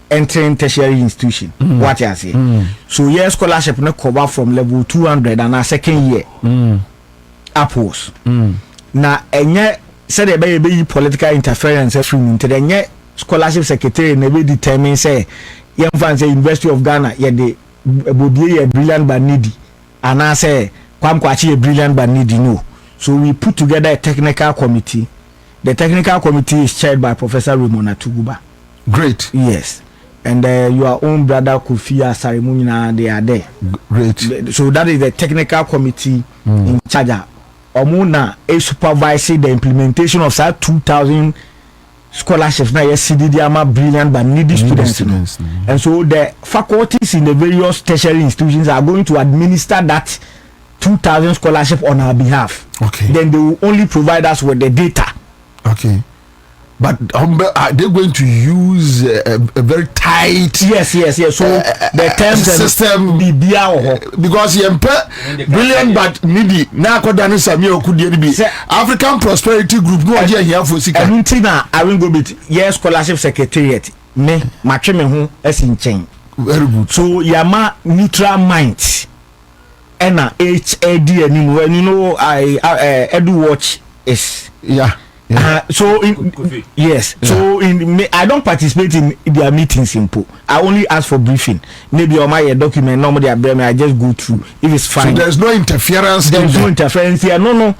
entering tertiary institution. What you say? So yes, scholarship no cover from level 200 and a second year upwards. Now enye said there be political interference from the scholarship secretary never determine say young fans say University of Ghana the Bobie brilliant but needy and I say Kwamkwachi a brilliant but needy no. So we put together a technical committee. The technical committee is chaired by Professor Ramona Tuguba. Great. Yes. And your own brother Kofi Asarimunina, they are there. Great. So that is the technical committee in charge. Omuna is supervising the implementation of that 2,000 scholarships. Now yes, CDDMA brilliant but needy students. And so the faculties in the various tertiary institutions are going to administer that 2,000 scholarship on our behalf. Okay. Then they will only provide us with the data. Okay. But are they going to use a very tight? Yes. So the terms system be because brilliant but needy. Now African Prosperity Group no idea here for sika. I will go bit yes scholarship secretariat me match me who as in chain. Very good. So yama neutral mind. Ena HAD and you know I Edu Watch is so yes. So I don't participate in their meetings simple. I only ask for briefing. Maybe on my document normally I just go through if it's fine. So there's no interference. There's no interference here. No.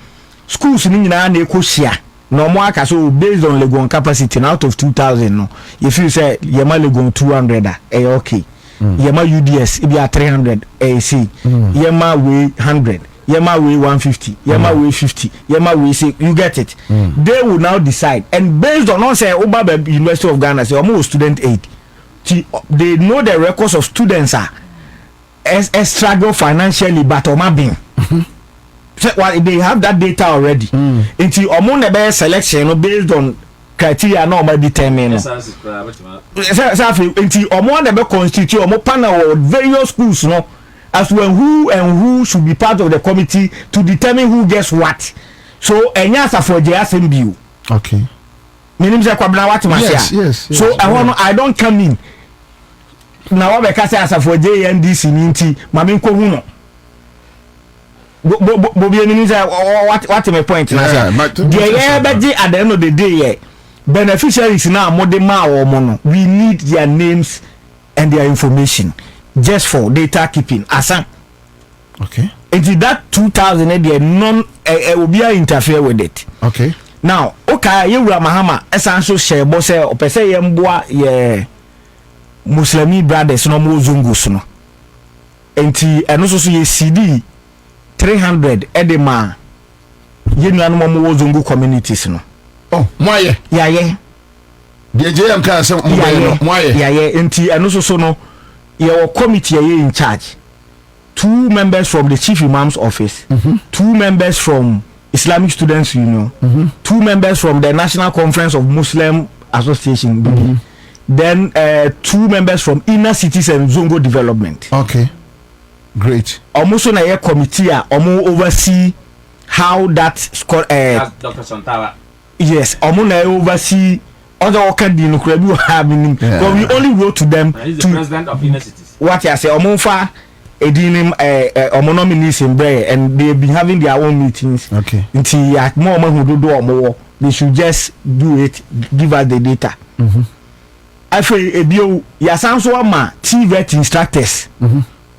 Schools in na ko share. No more so based on Legon capacity out of 2,000 no. If you say Yama Legon 200 okay. Yama UDS if you are 300 AC. Yama way 100. Yama way 150, Yama way 50, Yama way 6, you get it. They will now decide, and based on say Oba University of Ghana say almost student aid, they know the records of students are as struggle financially, but being. So, well, they have that data already. Until omo selection based on criteria no be determined. Until omo constitute omo panel various schools no. As when who should be part of the committee to determine who gets what. So enyasa for JSMBU. Okay. Meaning say kwabna what yes. So I don't come in. Now we can say as for JNDC ninti mami ko hu no. Bobie means what my point na say. The at the end of the day beneficiaries now more the ma or mono. We need their names and their information. Just for data keeping asa. Okay. Until that 2,000 they non will be interfere with it. Okay. Now okay you Mahama essential share bo say opese yemboa ye Muslimi brothers no mo zungus no enti eno so ye CD 300 edema ye nuanom mo Zongo communities no. Oh, moye. Yaye. The JM can say moye. Yaye enti eno so no your committee ye in charge. 2 members from the Chief Imam's office, 2 members from Islamic Students Union, 2 members from the National Conference of Muslim Association, then 2 members from Inner Cities and Zongo Development. Okay, great. Almost on a committee, oversee how that Dr. Santara. Yes, oversee other Okadi Nukrebu happening. But we only wrote to them. He's the president of Inner Cities. What I say, Omonfa. Edinim nominees in Bray, and they've been having their own meetings. Okay. Until at more who do more, they should just do it, give us the data. I feel a bio Yasanso ma TVET instructors.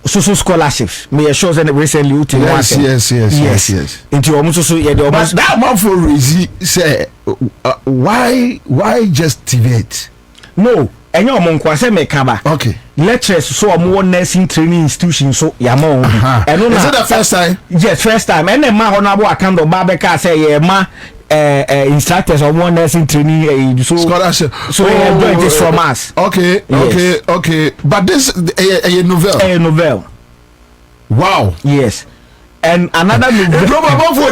Social scholarships. May shows and recently yes. Into almost so yeah, but that man for Rizy say why just TVET? No. Enyo omonkwa se mekaba. Okay. Lectures so omo nursing training institution so yamo. Is it the first time? Yes, first time. And the man honorable account of Babeka say yeah ma instructors of one nursing training so scholarship. So doing this from us. Okay, yes. Okay. But this a novel. A novel. Wow. Yes. And another novel.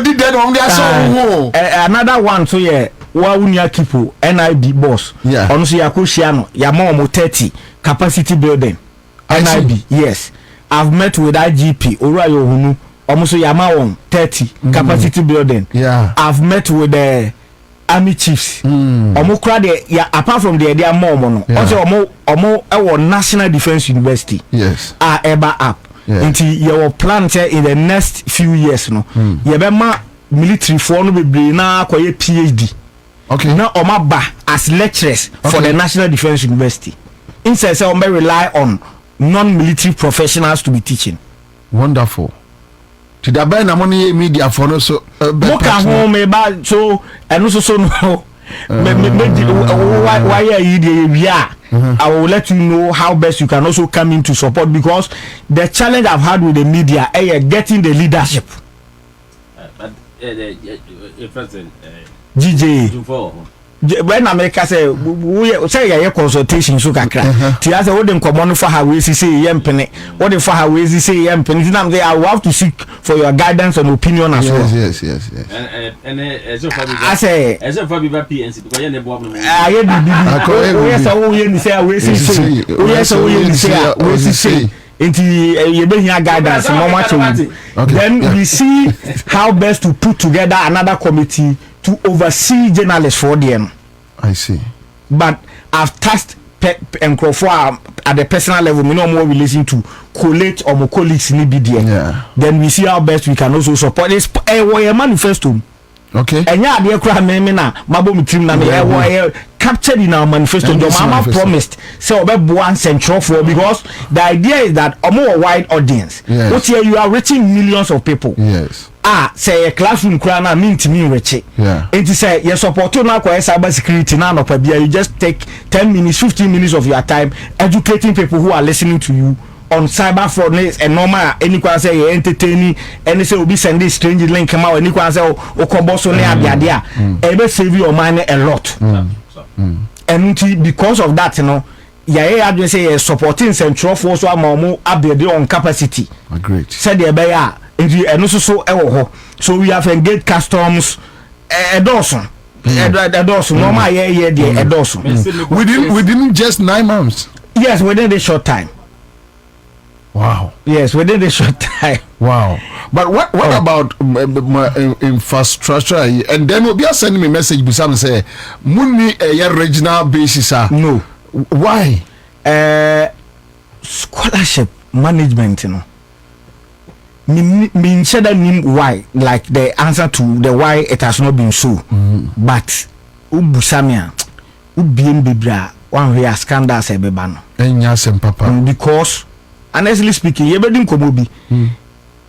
Another one so yeah. Unia Kipo NIB boss. Yeah. Honestly, Yakoshiano, Yamo 30 capacity building. NIB, yes. I've met with IGP, Urayo Hunu, almost Yamawon 30 capacity building. Yeah. I've met with the army chiefs. Apart from the idea more also our National Defense University. Yes. Are ever up. Until your plan in the next few years, no. Yabema military for no be na kwaye PhD. Okay. Now Omaba as lecturers for the National Defense University. Instead, so may rely on non-military professionals to be teaching. Wonderful. To the buy money media for no so. Home so and also so no. Why are you there? I will let you know how best you can also come in to support, because the challenge I've had with the media is getting the leadership. President. GJ. When America say we say yeah consultation so kakra. Ti ase wo dem common for how we say yempene. What the for how we say yempene. Now they I will have to seek for your guidance and opinion as well. Yes. And so far I say be PNC because you never have yes so we say we say. Yes so we say. Into you bring your guidance no much. Then we see how best to put together another committee to oversee journalists for them. I see. But I've tasked and at the personal level, we know more relation to collate or more colleagues in BDM. Yeah. Then we see how best we can also support this a manifesto. Okay. And yeah, the crowd name na mabo mitrim na me captured in our manifesto. The Mama promised so one central for, because the idea is that a more wide audience. Yes. What here you are reaching millions of people. Yes. Say a classroom crana mean to me rich. Yeah. It is say yes support to now cyber security now no problem. You just take 10 minutes, 15 minutes of your time educating people who are listening to you on cyber fraud and normal any can say entertaining and say will be sending strange link come out any can say o komboso ne abiadia e be save your money a lot. And because of that, you know, address say supporting central force or more update on capacity. Great. Said the bear and also so we have engaged customs a dozen. A dozen normal a dozen within just 9 months. Yes, within a short time. Wow. Yes, within a short time. Wow. But what about infrastructure? And then we'll be sending me a message beside say Muni a regional basis. No. Why? Scholarship management, you know. Me said why, like the answer to the why it has not been so. But Ubusamia Ubien Bibra one way scandals a bebano. Papa. Because honestly speaking, you better komobi.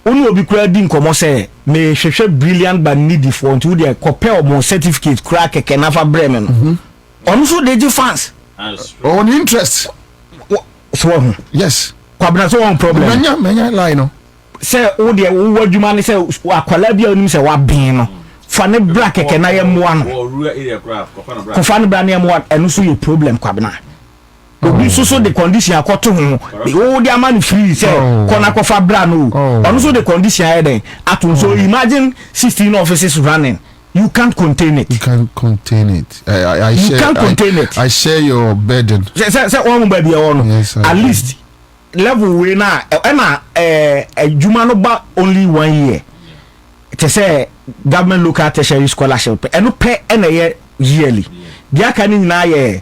Only will be crediting como say may she brilliant but needy for until they compare more certificate crack a kenafa bremen. Also they do fans. On interest. So yes. kwabena so one problem menya line no say wo de wo adwuma ne say akwala bia onim say wa ben no fa ne bra keke na ye moa no ko fa ne bra na ye moa eno so ye problem kwabena obi so the condition akoto ho wo de ama no free say kona ko fa bra no ono so the condition aye den ato so imagine 16 offices running. You can't contain it. You can't contain it. I share your burden. Say one baby yes, at least level we na juma no ba only 1 year. It say government local tertiary scholarship. Eno pay na yearly. Dia kan ni na ye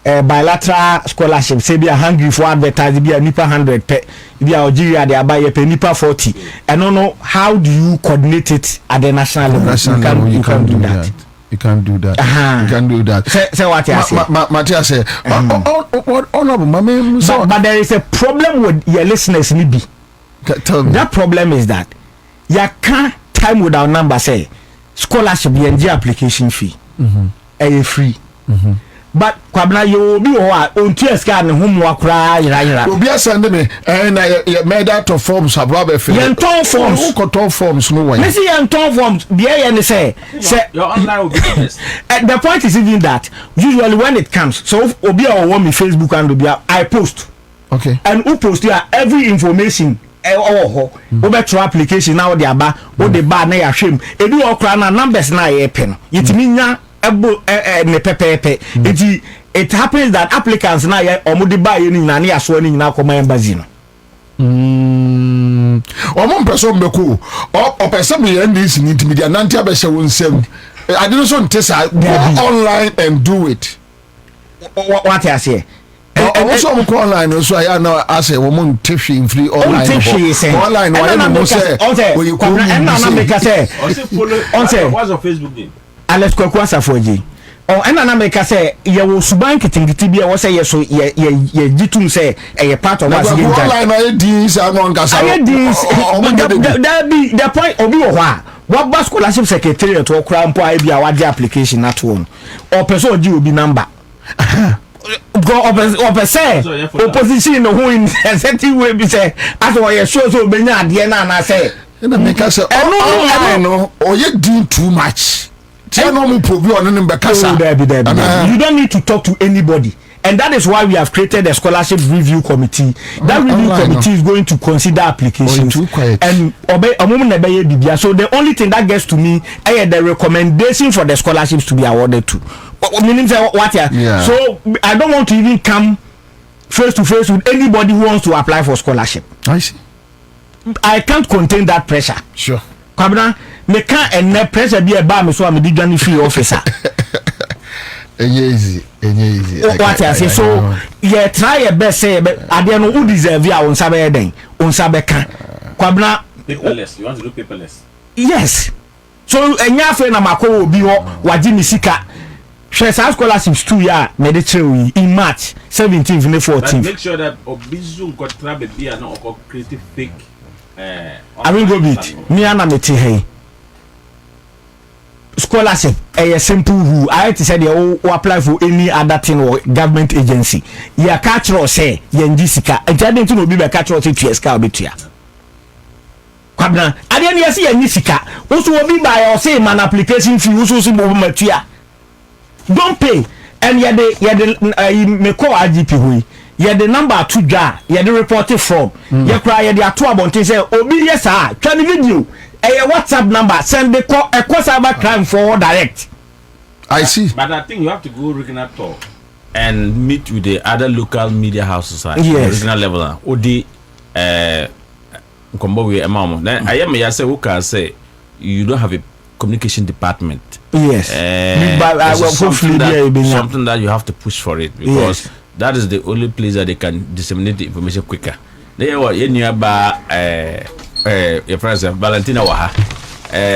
bilateral scholarship say be hungry for advertise be nipa 100 pe be Algeria they buy pe nipa 40. I don't know how do you coordinate it at the national level. You can't do that. You can't do that. You can't do that. Say what you say. Matthias say but there is a problem with your listeners nibi. Tell me. That problem is that you can't time without number say scholarship the application fee. Free. But kwabna you be on TSK ne homo akra yira obi asande me na made out of forms ababa fe yenton forms who control forms no one me see yenton forms be here say your online will be honest. The point is even that usually when it comes so obi o me Facebook and obi I post okay and who post here every information ho obetro application now the aba o de ba na ya hwem ebi okra na numbers na ye pen yetimi nya ne pepepe it happens that applicants na ye omudi buy ni na ne aso ni na koma embassy no omo person beku o person me ndis ni intimidia nanti abehye wonsem I didn't so ntesa go online and do it what I say also online so I know as a woman tiffy free online online no say we you come and na make say on say what's your Facebook name Alex Kwakwasa Foji ena na make say ye wo suban kitingiti bia wo say ye so ye gitum say e part of us game online na dis among us the point obi wo ha what bas scholarship secretariat to kra mpo ai bia wade application na to no o person oji obi number go up say opposition no who in certain way be say as we ye show so benya ade na say na make say no o ye do too much. You don't need to talk to anybody, and that is why we have created a scholarship review committee. That review committee is going to consider applications and obey a moment. So the only thing that gets to me is the recommendation for the scholarships to be awarded to. Meaning what? Yeah. So I don't want to even come face to face with anybody who wants to apply for scholarship. I see. I can't contain that pressure. Sure. Kabna me can and pressure be a bar me so I'm the journey free officer. Easy. What I say so yeah try your best say but I don't know who deserve ya on sabe den on sabe kan kwabna paperless. You want to do paperless? Yes. So enya fe na makowo obi ho waji mi sika share scholarships 2 year medical in March 17th and 14th. But make sure that obizu got trabe be and not creative fake I will go bit me and meti hey scholarship a simple rule I had to say you apply for any other thing or government agency ya catch or say yenji sika and tell to no be catch or say tieska obetua kwabna ade ne yesi yenji sika wo so obi buy or say man application fee wo so bo matua don't pay and ye de me call IGP hui ye the number 2 dwa ye the reported from ye cry ye the ato abonte say obi yes ah twa the video a WhatsApp number send the call a cyber crime for direct. I see. But I think you have to go regional talk and meet with the other local media houses at regional level. Odi Nkombo Emamo. Then I am say who can say you don't have a communication department. Yes. Something that you have to push for it because that is the only place that they can disseminate the information quicker. They were nearby your president Valentina Waha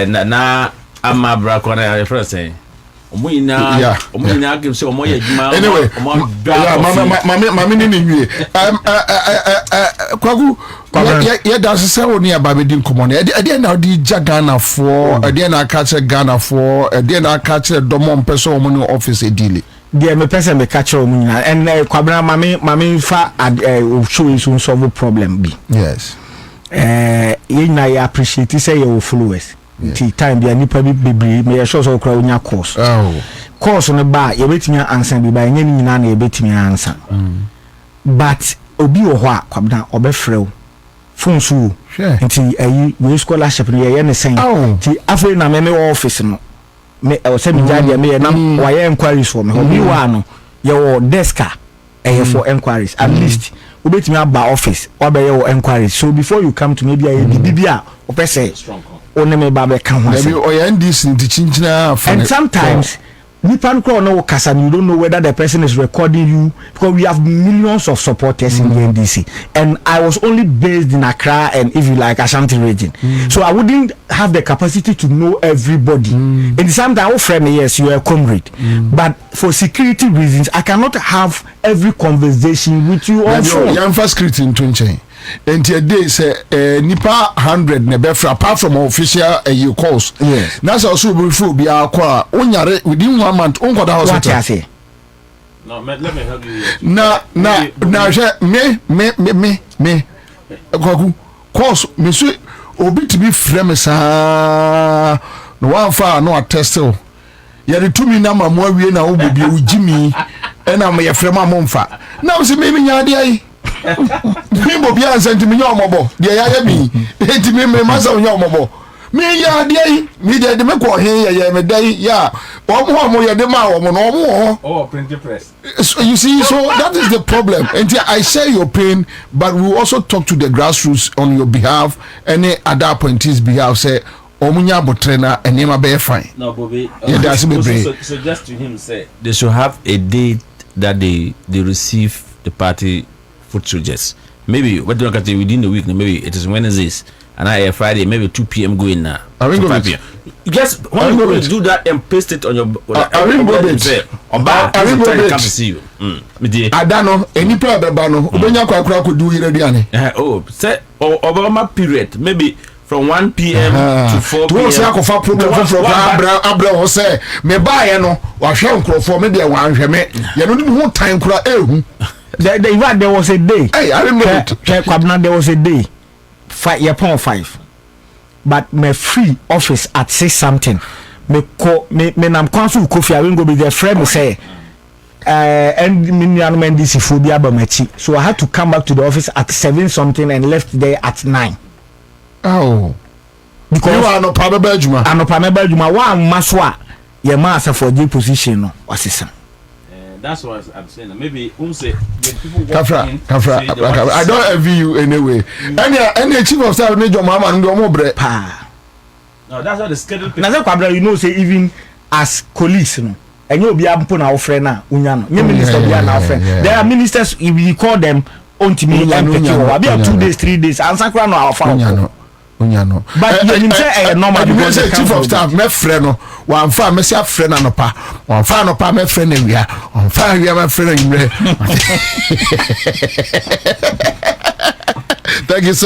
na ama brakona your president omuyina give say omoye juma anyway mama ni nwie kwagu ye da se woni aba be din komo na e na di Ghana for e na ka che Ghana for e na ka che domon person omo ni office edile deɛ mepɛ sɛ meka kyerɛ wo mu nyinaa ɛnɛ kwabena mame fa show yi so solve problem bi. Yes. Yɛn nyinaa yɛ appreciate sɛ yɛwɔ followers. Nti time bi a nipa bi bebree me yɛ sure sɛ wokora wonya course. Course no ba yɛbɛtumi ansa bi ba ɛnyɛ ne nyinaa na yɛbɛtumi ansa. But obi wɔ hɔ a kwabena ɔbɛfrɛ wo phone so nti ayi we scholarship no yɛyɛ ne sɛn nti afei na me office no me ɛwɔ sɛ megya deɛ meyɛ na wayɛ enquiries for me obi wɔ no yɛwɔ desk a ɛyɛ for enquiries at least wobɛtumi aba office wabɛyɛ wɔ enquiries so before you come to maybe a bibi a wopɛ sɛ one me ba bɛka ho asɛm ɔyɛ ndc nti kyinkyina and sometimes nipa nkro no kasa you don't know whether the person is recording you because we have millions of supporters in the NDC and I was only based in Accra and if you like Ashanti region so I wouldn't have the capacity to know everybody and the same time friend yes you are a comrade but for security reasons I cannot have every conversation with you also young first security in Tunche and a day say nipa 100 ne befra apart from official you calls yes that's also before be akwa onyare within 1 month on kwada hospital what I say no let me help you na me kwaku course me so obi to be frame sa no one fa no attest o yare tumi na ma mo awie na wo bobi o jimi e na me ye frame amomfa na wo se me nya de ai me Bobie Ansah ntimi nya omobo de ya mi ntimi me masa nya omobo me ya de ai me de me ko he ya me dai ya omo ya de ma omo no omo oh printing press so you see so that is the problem and I share your pain but we will also talk to the grassroots on your behalf any other appointees behalf say omunya botrena enema be fine no Bobie suggest to him say they should have a date that they receive the party food soldiers. Maybe what do you look at within the week? Maybe it is Wednesdays and I Friday, maybe 2 p.m. going now. I will go PM. Yes, when you go do that and paste it on your. I will go come to see you. I don't know any problem. Ubenya kwa kura kudu ile diane. Oh, say Obama period maybe. From 1 p.m. to 4 p.m. To say akofa problem from Abra ho say me ba ye no wa hwe nkrofo me de wa hwe me ye no ni ho time kura ehu. There was a day. Hey, I remember it. There was a day. 5 but me free office at 6 something. Me nam kwansu kofi I go be there friend me say and me NDC phobia ba machi. So I had to come back to the office at 7 something and left there at 9. Oh. Because you are no probable juma. Ano probable juma wa maswa ye ma for J position no wasisa. That's what I'm saying. Maybe say people Kafra, I don't envy you anyway. Any chief of staff need your mama and your bre. No, that's not the schedule. Na say you know say even as colleagues no. And you be able na friend na unya no. Minister be na friend. There are ministers we call them ontimi MPQ. Abi 2 days 3 days. Answer kra no our farm. Unyano. But you say normal because the chief of staff me friend no wan fa me say friend anopa wan fa anopa me friend awia wan fa awia me friend awia. Thank you so